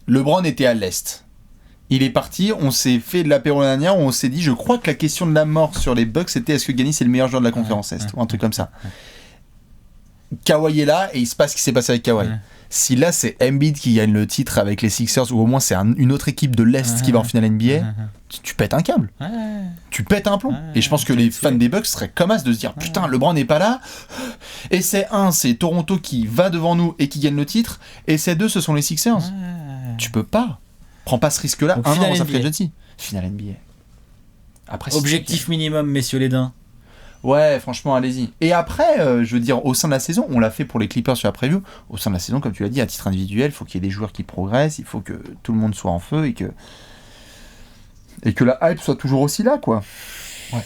A: LeBron était à l'Est. Il est parti, on s'est fait de l'apéro l'année dernière, où on s'est dit, je crois que la question de la mort sur les Bucks, c'était est-ce que Giannis est le meilleur joueur de la conférence Est, ou un truc comme ça. Kawhi est là, et il se passe ce qui s'est passé avec Kawhi.
B: Ouais.
A: Si là c'est Embiid qui gagne le titre avec les Sixers, ou au moins c'est une autre équipe de l'Est qui va en finale NBA, tu pètes un câble. Tu pètes un plomb. Et je pense que les fans des Bucks seraient comme as de se dire putain, LeBron n'est pas là. Et c'est Toronto qui va devant nous et qui gagne le titre. Et c'est 2, ce sont les Sixers. Tu peux pas. Prends pas ce risque-là.
B: Donc,
A: un an dans sa
B: NBA.
A: free agency. Finale NBA. Après,
B: Objectif minimum, messieurs les daims.
A: Ouais, franchement, allez-y. Et après, je veux dire, au sein de la saison, on l'a fait pour les Clippers sur la preview, au sein de la saison, comme tu l'as dit, à titre individuel, il faut qu'il y ait des joueurs qui progressent, il faut que tout le monde soit en feu et que la hype soit toujours aussi là, quoi.
B: Ouais,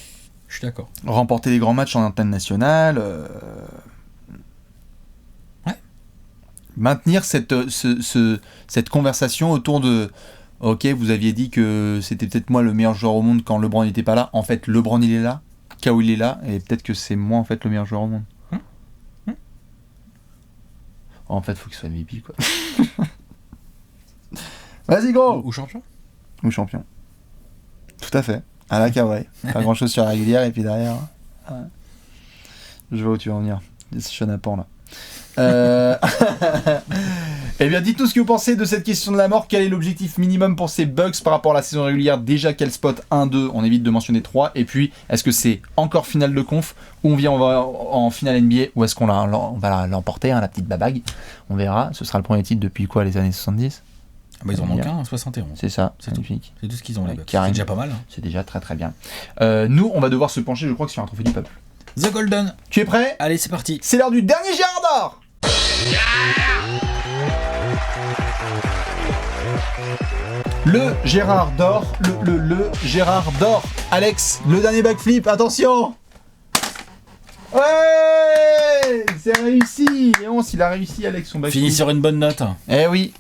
B: je suis d'accord.
A: Remporter des grands matchs en antenne nationale.
B: Ouais.
A: Maintenir cette conversation autour de... Ok, vous aviez dit que c'était peut-être moi le meilleur joueur au monde quand LeBron n'était pas là. En fait, LeBron, il est là. Kawhi, il est là. Et peut-être que c'est moi, en fait, le meilleur joueur au monde. En fait, faut qu'il soit MVP, quoi. Vas-y, gros.
B: Ou champion.
A: Ou champion. Tout à fait. À la Kawhi. Pas grand-chose sur la régulière, et puis derrière... Ouais. Je vois où tu vas en venir. C'est chenapan, là. Eh bien, dites-nous ce que vous pensez de cette question de la mort. Quel est l'objectif minimum pour ces Bucks par rapport à la saison régulière? Déjà, quel spot 1-2? On évite de mentionner 3. Et puis, est-ce que c'est encore finale de conf ou on va en finale NBA? Ou est-ce qu'on va l'emporter, la petite babague? On verra. Ce sera le premier titre depuis quoi, les années 70?
B: Ils en manquent un, 71.
A: C'est ça,
B: c'est
A: magnifique.
B: C'est tout ce qu'ils ont, les Bucks.
A: Karim.
B: C'est déjà pas mal.
A: C'est déjà très très bien. Nous, on va devoir se pencher, je crois, que sur un trophée du peuple.
B: The Golden.
A: Tu es prêt?
B: Allez, c'est parti.
A: C'est l'heure du dernier Gérard d'or. Le Gérard d'or, le Gérard d'or. Alex, le dernier backflip, attention. Ouais, c'est réussi. Et il a réussi, Alex, son backflip.
B: Fini sur une bonne note.
A: Eh oui,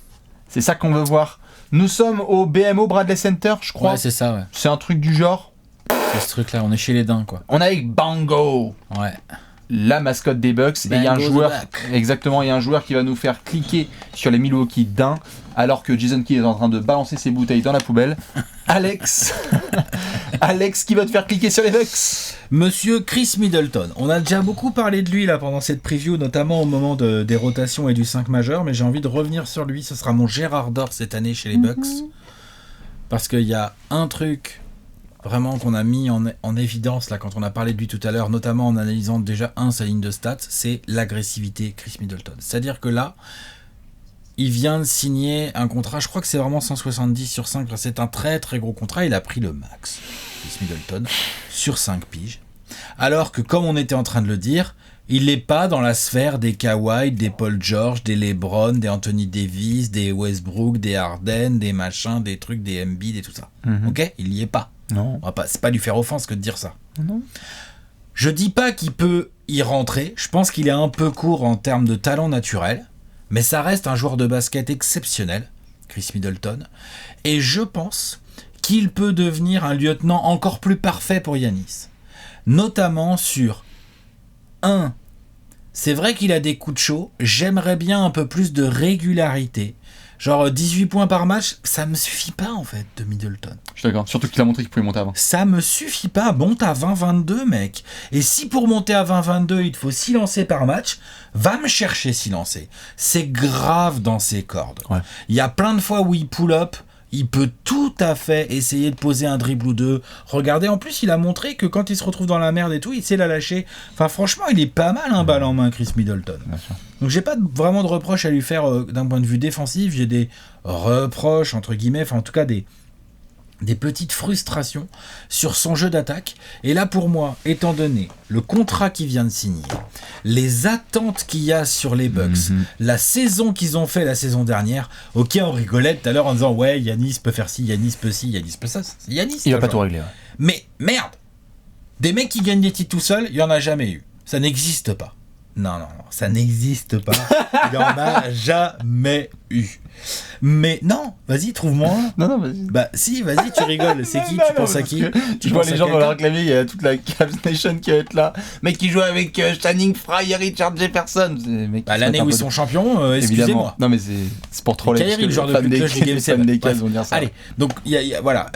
A: c'est ça qu'on veut voir. Nous sommes au BMO Bradley Center, je crois.
B: Ouais, c'est ça, ouais.
A: C'est un truc du genre.
B: C'est ce truc-là, on est chez les daims, quoi.
A: On est avec Bango.
B: Ouais.
A: La mascotte des Bucks, et il y a un
B: Bango the
A: joueur,
B: Buck.
A: exactement, il y a un joueur qui va nous faire cliquer sur les Milwaukee d'un, alors que Jason Kidd est en train de balancer ses bouteilles dans la poubelle. Alex, Alex qui va te faire cliquer sur les Bucks.
B: Monsieur Chris Middleton. On a déjà beaucoup parlé de lui là pendant cette preview, notamment au moment des rotations et du 5 majeur, mais j'ai envie de revenir sur lui. Ce sera mon Gérard d'or cette année chez les Bucks, parce qu'il y a un truc vraiment qu'on a mis en évidence là quand on a parlé de lui tout à l'heure, notamment en analysant déjà sa ligne de stats, c'est l'agressivité Chris Middleton. C'est-à-dire que là, il vient de signer un contrat, je crois que c'est vraiment 170 sur 5, c'est un très très gros contrat, il a pris le max, Chris Middleton, sur 5 piges. Alors que comme on était en train de le dire, il n'est pas dans la sphère des Kawhi, des Paul George, des LeBron, des Anthony Davis, des Westbrook, des Harden, des machins, des trucs, des Embiid et tout ça. Ok, il n'y est pas.
A: Non.
B: C'est pas lui faire offense que de dire ça.
A: Non.
B: Je dis pas qu'il peut y rentrer. Je pense qu'il est un peu court en termes de talent naturel, mais ça reste un joueur de basket exceptionnel, Chris Middleton. Et je pense qu'il peut devenir un lieutenant encore plus parfait pour Giannis, notamment sur c'est vrai qu'il a des coups de chaud. J'aimerais bien un peu plus de régularité. Genre 18 points par match, ça me suffit pas en fait de Middleton.
A: Je suis d'accord, surtout qu'il a montré qu'il pouvait monter avant.
B: Ça me suffit pas, monte à 20-22 mec. Et si pour monter à 20-22 il te faut 6 lancers par match, va me chercher 6 lancers. C'est grave dans ses cordes.
A: Ouais.
B: Il y a plein de fois où il pull up, il peut tout à fait essayer de poser un dribble ou deux. Regardez, en plus il a montré que quand il se retrouve dans la merde et tout, il sait la lâcher. Enfin franchement il est pas mal un balle en main Chris Middleton.
A: Bien sûr.
B: Donc j'ai pas vraiment de reproches à lui faire d'un point de vue défensif, j'ai des reproches entre guillemets, enfin en tout cas des petites frustrations sur son jeu d'attaque. Et là pour moi, étant donné le contrat qu'il vient de signer, les attentes qu'il y a sur les Bucks, la saison qu'ils ont fait la saison dernière, ok on rigolait tout à l'heure en disant ouais Giannis peut faire ci, Giannis peut ça, c'est Giannis.
A: Il va pas tout régler. Ouais.
B: Mais merde, des mecs qui gagnent des titres tout seuls, il y en a jamais eu. Ça n'existe pas. Non, ça n'existe pas. Il n'y en a jamais eu. Mais non, vas-y, trouve-moi un.
A: Non, vas-y.
B: Bah si, vas-y, tu rigoles. C'est qui? Tu penses à qui?
A: Tu vois les gens vont la réclamer, il y a toute la Cavs Nation qui va être là. Mec qui joue avec Channing Frye et Richard Jefferson.
B: L'année où ils sont champions, excusez-moi.
A: Non mais c'est pour troller.
B: Kyrie, le joueur de
A: fans
B: plus
A: des
B: clutch du Game 7.
A: des Cavs vont dire ça.
B: Allez, donc voilà.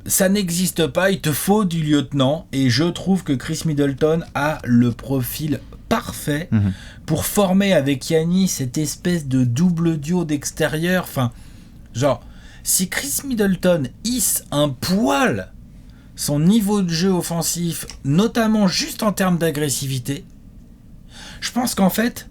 B: Ça n'existe pas, il te faut du lieutenant, et je trouve que Chris Middleton a le profil parfait pour former avec Giannis cette espèce de double duo d'extérieur. Enfin, genre, si Chris Middleton hisse un poil son niveau de jeu offensif, notamment juste en termes d'agressivité, je pense qu'en fait,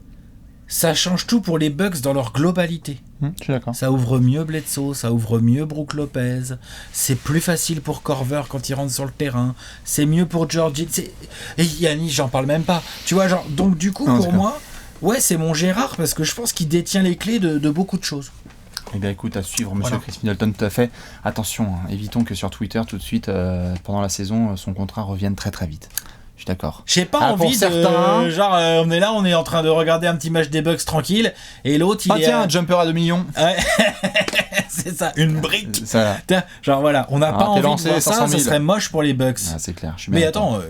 B: ça change tout pour les Bucks dans leur globalité.
A: Je suis d'accord.
B: Ça ouvre mieux Bledsoe, ça ouvre mieux Brook Lopez, c'est plus facile pour Korver quand il rentre sur le terrain, c'est mieux pour Georgie, et Giannis, j'en parle même pas. Tu vois, genre, donc du coup,
A: non,
B: pour moi, ouais, c'est mon Gérard, parce que je pense qu'il détient les clés de beaucoup de choses.
A: Eh bien écoute, à suivre Monsieur Chris Middleton, tout à fait. Attention, évitons que sur Twitter, tout de suite, pendant la saison, son contrat revienne très très vite. Je suis d'accord.
B: J'ai pas envie de...
A: certains...
B: Genre, on est là, on est en train de regarder un petit match des Bucks tranquille, et l'autre, il est...
A: tiens, un jumper à 2 millions.
B: Ouais. C'est ça, une brique.
A: Ça.
B: Genre voilà, on n'a pas envie de voir ça, ça serait moche pour les Bucks.
A: Ah, c'est clair, je suis
B: mais
A: bien
B: attends,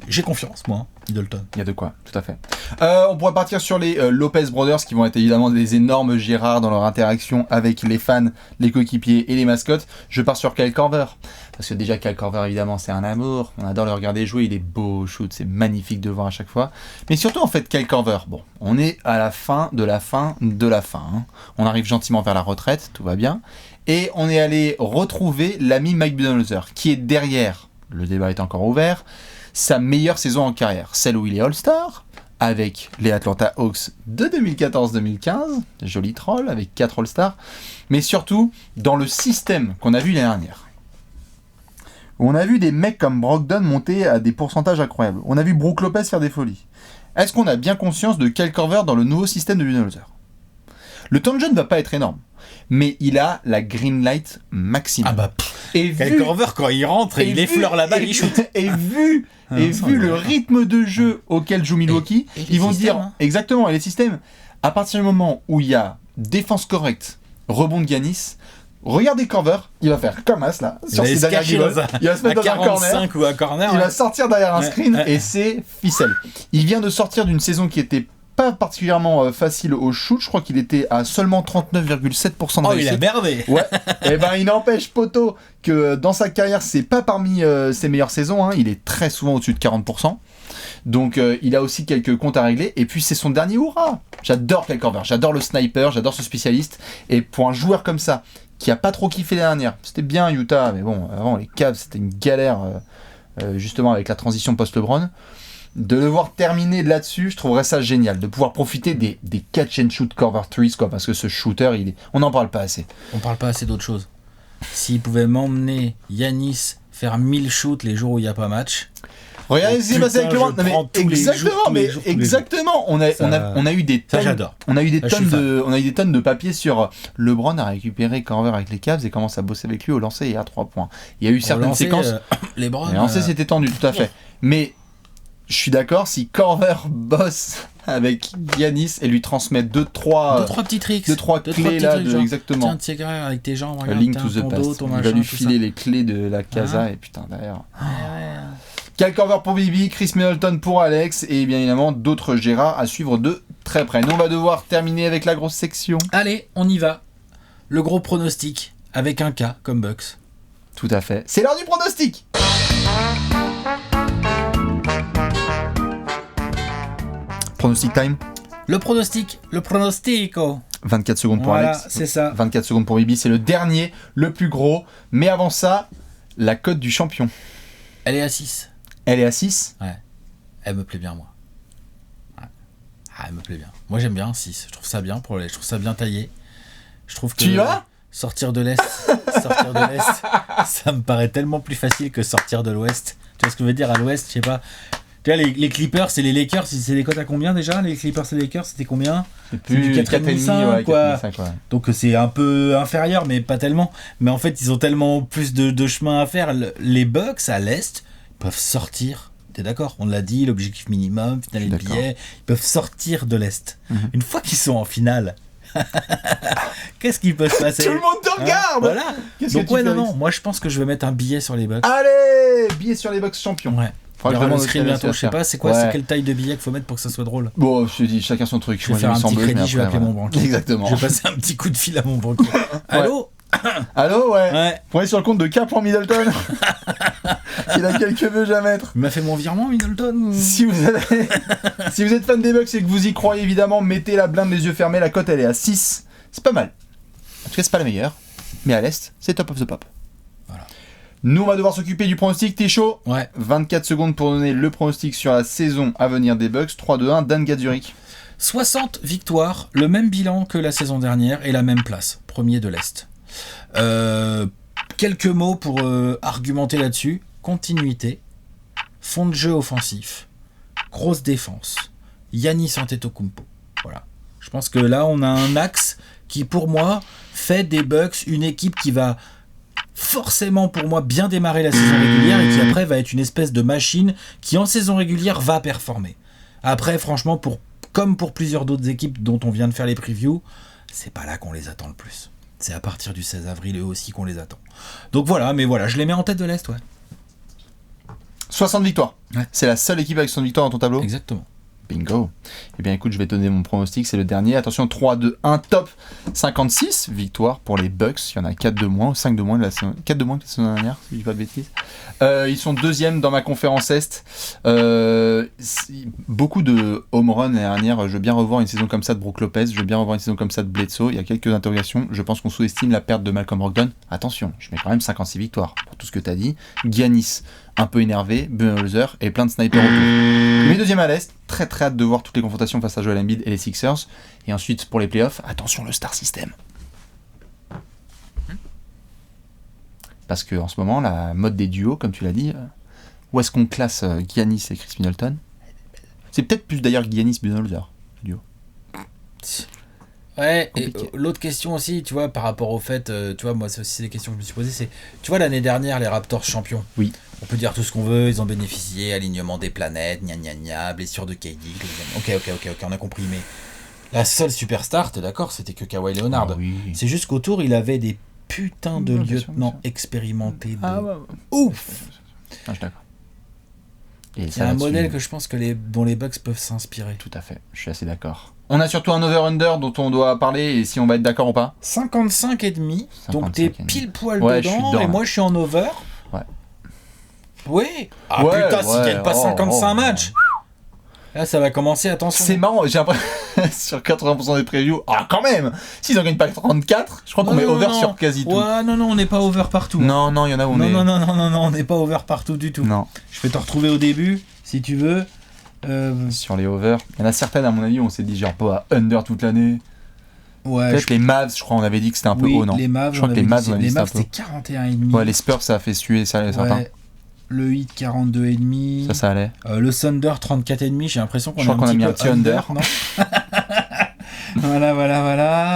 B: j'ai confiance, moi, Middleton.
A: Il y a de quoi, tout à fait. On pourrait partir sur les Lopez Brothers, qui vont être évidemment des énormes Gérards dans leur interaction avec les fans, les coéquipiers et les mascottes. Je pars sur Kyle Korver, parce que déjà Kyle Korver, évidemment, c'est un amour. On adore le regarder jouer, il est beau au shoot, c'est magnifique de voir à chaque fois. Mais surtout, en fait, Kyle Korver, bon, on est à la fin de la fin de la fin. Hein. On arrive gentiment vers la retraite, tout va bien. Et on est allé retrouver l'ami Mike Budenholzer, qui est derrière, le débat est encore ouvert, sa meilleure saison en carrière, celle où il est All-Star, avec les Atlanta Hawks de 2014-2015, joli troll, avec 4 All-Stars, mais surtout dans le système qu'on a vu l'année dernière. Où on a vu des mecs comme Brogdon monter à des pourcentages incroyables. On a vu Brook Lopez faire des folies. Est-ce qu'on a bien conscience de Kyle Korver dans le nouveau système de Budenholzer ? Le temps de jeu ne va pas être énorme, mais il a la green light maximum.
B: Ah bah, Kyle Korver, quand il rentre et il effleure la balle, il shoot.
A: Et vu le rythme de jeu auquel joue Milwaukee, ils vont se dire, exactement, et les systèmes, à partir du moment où il y a défense correcte, rebond de Giannis, regardez Korver, il va faire comme As là, sur ses dernières guibolles, il va se mettre dans un corner,
B: ou un corner,
A: il va sortir derrière un screen, et c'est ficelle. Il vient de sortir d'une saison qui était pas particulièrement facile au shoot, je crois qu'il était à seulement 39,7% de réussite.
B: Oh, il a merdé.
A: Ouais. Et ben il n'empêche Poto que dans sa carrière, c'est pas parmi ses meilleures saisons, hein. Il est très souvent au-dessus de 40%. Donc il a aussi quelques comptes à régler, et puis c'est son dernier hurrah. J'adore Kyle Korver, j'adore le sniper, j'adore ce spécialiste, et pour un joueur comme ça qui a pas trop kiffé l'année dernière, c'était bien Utah, mais bon, avant les Cavs c'était une galère justement avec la transition post-LeBron. De le voir terminer là-dessus, je trouverais ça génial, de pouvoir profiter des catch and shoot Korver threes, quoi, parce que ce shooter, on n'en parle pas assez.
B: On parle pas assez d'autre chose. S'il pouvait m'emmener Giannis faire 1000 shoots les jours où il n'y a pas match.
A: Regardez ce qui s'est passé avec LeBron. Exactement. On a eu des tonnes.
B: J'adore.
A: On a eu des tonnes de papier sur LeBron a récupéré Korver avec les Cavs et commence à bosser avec lui au lancer et à 3 points. Il y a eu certaines séquences.
B: Les
A: lancers c'était tendu, tout à fait. Mais je suis d'accord, si Korver bosse avec Giannis et lui transmet 2-3
B: petits tricks,
A: 2-3 clés là, exactement.
B: Tiens, tu avec tes jambes,
A: regarde, link to the past. Il va lui filer les clés de la casa et putain derrière. Kyle Korver pour Bibi, Chris Middleton pour Alex et bien évidemment d'autres Gérards à suivre de très près. Nous on va devoir terminer avec la grosse section.
B: Allez, on y va. Le gros pronostic avec un K comme Bucks.
A: Tout à fait. C'est l'heure du pronostic. Pronostic time.
B: Le pronostico.
A: 24 secondes pour
B: voilà,
A: Alex.
B: C'est ça.
A: 24 secondes pour Bibi, c'est le dernier, le plus gros. Mais avant ça, la cote du champion.
B: Elle est à 6.
A: Elle est à 6 ?
B: Ouais. Elle me plaît bien, moi. Ouais. Ah, elle me plaît bien. Moi, j'aime bien 6. Je trouve ça bien je trouve ça bien taillé. Je trouve que...
A: Tu y vas ?
B: Sortir de l'Est, ça me paraît tellement plus facile que sortir de l'Ouest. Tu vois ce que je veux dire, à l'Ouest, je sais pas. Tu vois, les Clippers et les Lakers, c'est des cotes à combien déjà ? Les Clippers et les Lakers, c'était combien ?
A: C'est du 4,5, quoi. 4,5, ouais.
B: Donc c'est un peu inférieur, mais pas tellement. Mais en fait, ils ont tellement plus de chemin à faire. Les Bucks, à l'Est, peuvent sortir. T'es d'accord ? On l'a dit, l'objectif minimum, finale de billets. Ils peuvent sortir de l'Est. Une fois qu'ils sont en finale, qu'est-ce qui peut se passer ?
A: Tout le monde te regarde,
B: voilà. Donc ouais, non, moi je pense que je vais mettre un billet sur les Bucks.
A: Allez, billet sur les Bucks champions.
B: Ouais. Il y aura le screen bientôt, je sais pas, c'est quelle taille de billet qu'il faut mettre pour que ça soit drôle.
A: Bon, je te dis, chacun son truc.
B: Je vais faire un petit crédit, je vais appeler mon banquier.
A: Exactement.
B: Je vais passer un petit coup de fil à mon banquier. Allô ?
A: Allô, ouais. Prenez sur le compte de K pour Middleton. Il a quelques vœux à mettre.
B: Il m'a fait mon virement, Middleton.
A: Si vous êtes fan des Bucks et que vous y croyez évidemment, mettez la blinde les yeux fermés. La cote elle est à 6. C'est pas mal. En tout cas, c'est pas la meilleure. Mais à l'Est, c'est top of the pop.
B: Voilà.
A: Nous, on va devoir s'occuper du pronostic. T'es chaud?
B: Ouais.
A: 24 secondes pour donner le pronostic sur la saison à venir des Bucks. 3-2-1, Dan Gadzuric.
B: 60 victoires, le même bilan que la saison dernière et la même place, premier de l'Est. Quelques mots pour argumenter là-dessus. Continuité, fond de jeu offensif, grosse défense, Giannis Antetokounmpo. Voilà. Je pense que là, on a un axe qui, pour moi, fait des Bucks une équipe qui va forcément, pour moi, bien démarrer la saison régulière et qui, après, va être une espèce de machine qui, en saison régulière, va performer. Après, franchement, comme pour plusieurs d'autres équipes dont on vient de faire les previews, c'est pas là qu'on les attend le plus. C'est à partir du 16 avril eux aussi qu'on les attend. Donc voilà, mais voilà, je les mets en tête de l'Est, ouais.
A: 60 victoires.
B: Ouais.
A: C'est la seule équipe avec 60 victoires dans ton tableau?
B: Exactement.
A: Bingo. Eh bien écoute, je vais te donner mon pronostic, c'est le dernier. Attention, 3-2-1, top. 56 victoires pour les Bucks. Il y en a 4 de moins, 5 de moins que la saison, 4 de moins que la saison dernière, si je dis pas de bêtises. Ils sont deuxième dans ma conférence Est. Beaucoup de home run l'année dernière. Je veux bien revoir une saison comme ça de Brook Lopez. Je veux bien revoir une saison comme ça de Bledsoe. Il y a quelques interrogations. Je pense qu'on sous-estime la perte de Malcolm Brogdon. Attention, je mets quand même 56 victoires pour tout ce que tu as dit. Giannis, un peu énervé, Budenholzer et plein de snipers autour. Mais deuxième à l'Est, très très hâte de voir toutes les confrontations face à Joel Embiid et les Sixers. Et ensuite, pour les playoffs, attention le Star System. Parce qu'en ce moment, la mode des duos, comme tu l'as dit, où est-ce qu'on classe Giannis et Chris Middleton? C'est peut-être plus d'ailleurs Giannis-Budenholzer, le duo.
B: Ouais, et l'autre question aussi, tu vois, par rapport au fait, tu vois, moi, c'est aussi des questions que je me suis posées, c'est, tu vois, l'année dernière, les Raptors champions.
A: Oui.
B: On peut dire tout ce qu'on veut, ils ont bénéficié, alignement des planètes, gna gna gna, blessure de KD. Ok, on a compris, mais la seule superstar, t'es d'accord, c'était que Kawhi Leonard.
A: Ah, oui.
B: C'est juste qu'autour, il avait des putains de lieutenants expérimentés de ouf.
A: Ah, je suis d'accord.
B: C'est un modèle que je pense que dont les Bucks peuvent s'inspirer.
A: Tout à fait, je suis assez d'accord. On a surtout un over-under dont on doit parler et si on va être d'accord ou pas.
B: 55,5, donc t'es pile poil dedans, et moi je suis en over.
A: Ouais.
B: Oui. Ah
A: ouais,
B: putain, s'ils gagnent pas 55 matchs, là ça va commencer, attention.
A: C'est marrant, j'ai l'impression sur 80% des previews, ah quand même, s'ils en gagnent pas 34, je crois qu'on met over sur quasi tout.
B: Ouais, non, on n'est pas over partout.
A: Non, il y en a où on est...
B: Non, on n'est pas over partout du tout.
A: Non.
B: Je vais te retrouver au début, si tu veux.
A: Sur les over, il y en a certaines à mon avis, on s'est dit genre pas under toute l'année.
B: Ouais.
A: Peut-être les Mavs, je crois, on avait dit que c'était un peu haut, non?
B: Les Mavs,
A: je crois que les Mavs,
B: c'était 41,5.
A: Ouais, les Spurs, ça a fait suer certains.
B: Ouais. Le Heat 42,5.
A: Ça allait.
B: Le Thunder 34,5. J'ai l'impression qu'on
A: a mis un petit under.
B: Non. Voilà.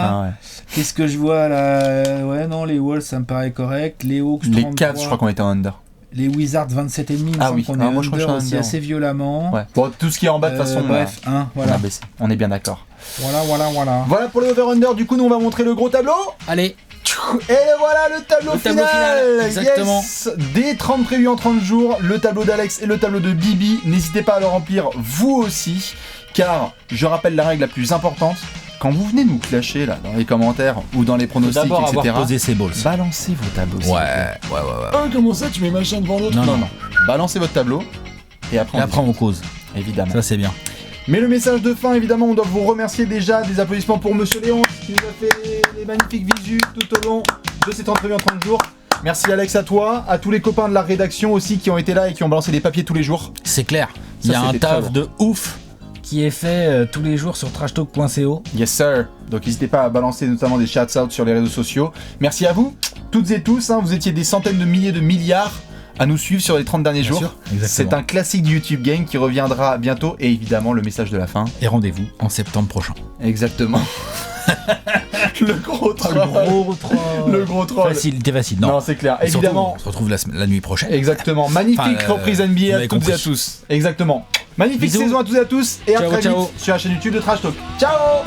A: Ah ouais.
B: Qu'est-ce que je vois là? Ouais, non, les Wolves, ça me paraît correct. Les Hawks, 33.
A: Les Cavs, je crois qu'on était en under.
B: Les Wizards 27,5.
A: Ah oui,
B: qu'on est
A: moi je crois que je suis
B: aussi assez violemment.
A: Ouais. Bon, tout ce qui est en bas de toute façon.
B: Bref, voilà.
A: On a baissé. On est bien d'accord.
B: Voilà.
A: Voilà pour les over-under. Du coup, nous on va montrer le gros tableau.
B: Allez.
A: Et voilà le tableau final.
B: Exactement.
A: Yes. Des 30 prévus en 30 jours, le tableau d'Alex et le tableau de Bibi. N'hésitez pas à le remplir vous aussi, car je rappelle la règle la plus importante. Quand vous venez nous clasher là dans les commentaires ou dans les pronostics,
B: d'abord
A: etc.
B: avoir posé ses balls.
A: Balancez vos tableaux.
B: Ouais.
A: Comment ça tu mets machin devant l'autre? Non. Balancez votre tableau et après
B: on cause.
A: Évidemment.
B: Ça c'est bien.
A: Mais le message de fin, évidemment, on doit vous remercier déjà. Des applaudissements pour Monsieur Léon qui nous a fait les magnifiques visus tout au long de ces 30 prévus en 30 jours. Merci Alex à toi, à tous les copains de la rédaction aussi qui ont été là et qui ont balancé des papiers tous les jours.
B: C'est clair. Il y a un taf de ouf qui est fait tous les jours sur trashtalk.co.
A: Yes sir. Donc n'hésitez pas à balancer notamment des shouts-out sur les réseaux sociaux. Merci à vous, toutes et tous. Vous étiez des centaines de milliers de milliards à nous suivre sur les 30 derniers jours. C'est un classique du YouTube Game qui reviendra bientôt. Et évidemment, le message de la fin.
B: Et rendez-vous en septembre prochain.
A: Exactement. Le gros troll. Le gros troll.
B: T'es facile. Non,
A: c'est clair.
B: Et
A: évidemment.
B: Surtout, on se retrouve la nuit prochaine.
A: Exactement. Magnifique reprise NBA à toutes et à tous. Exactement. Magnifique saison à toutes et à tous. Et à très vite sur la chaîne YouTube de Trash Talk. Ciao.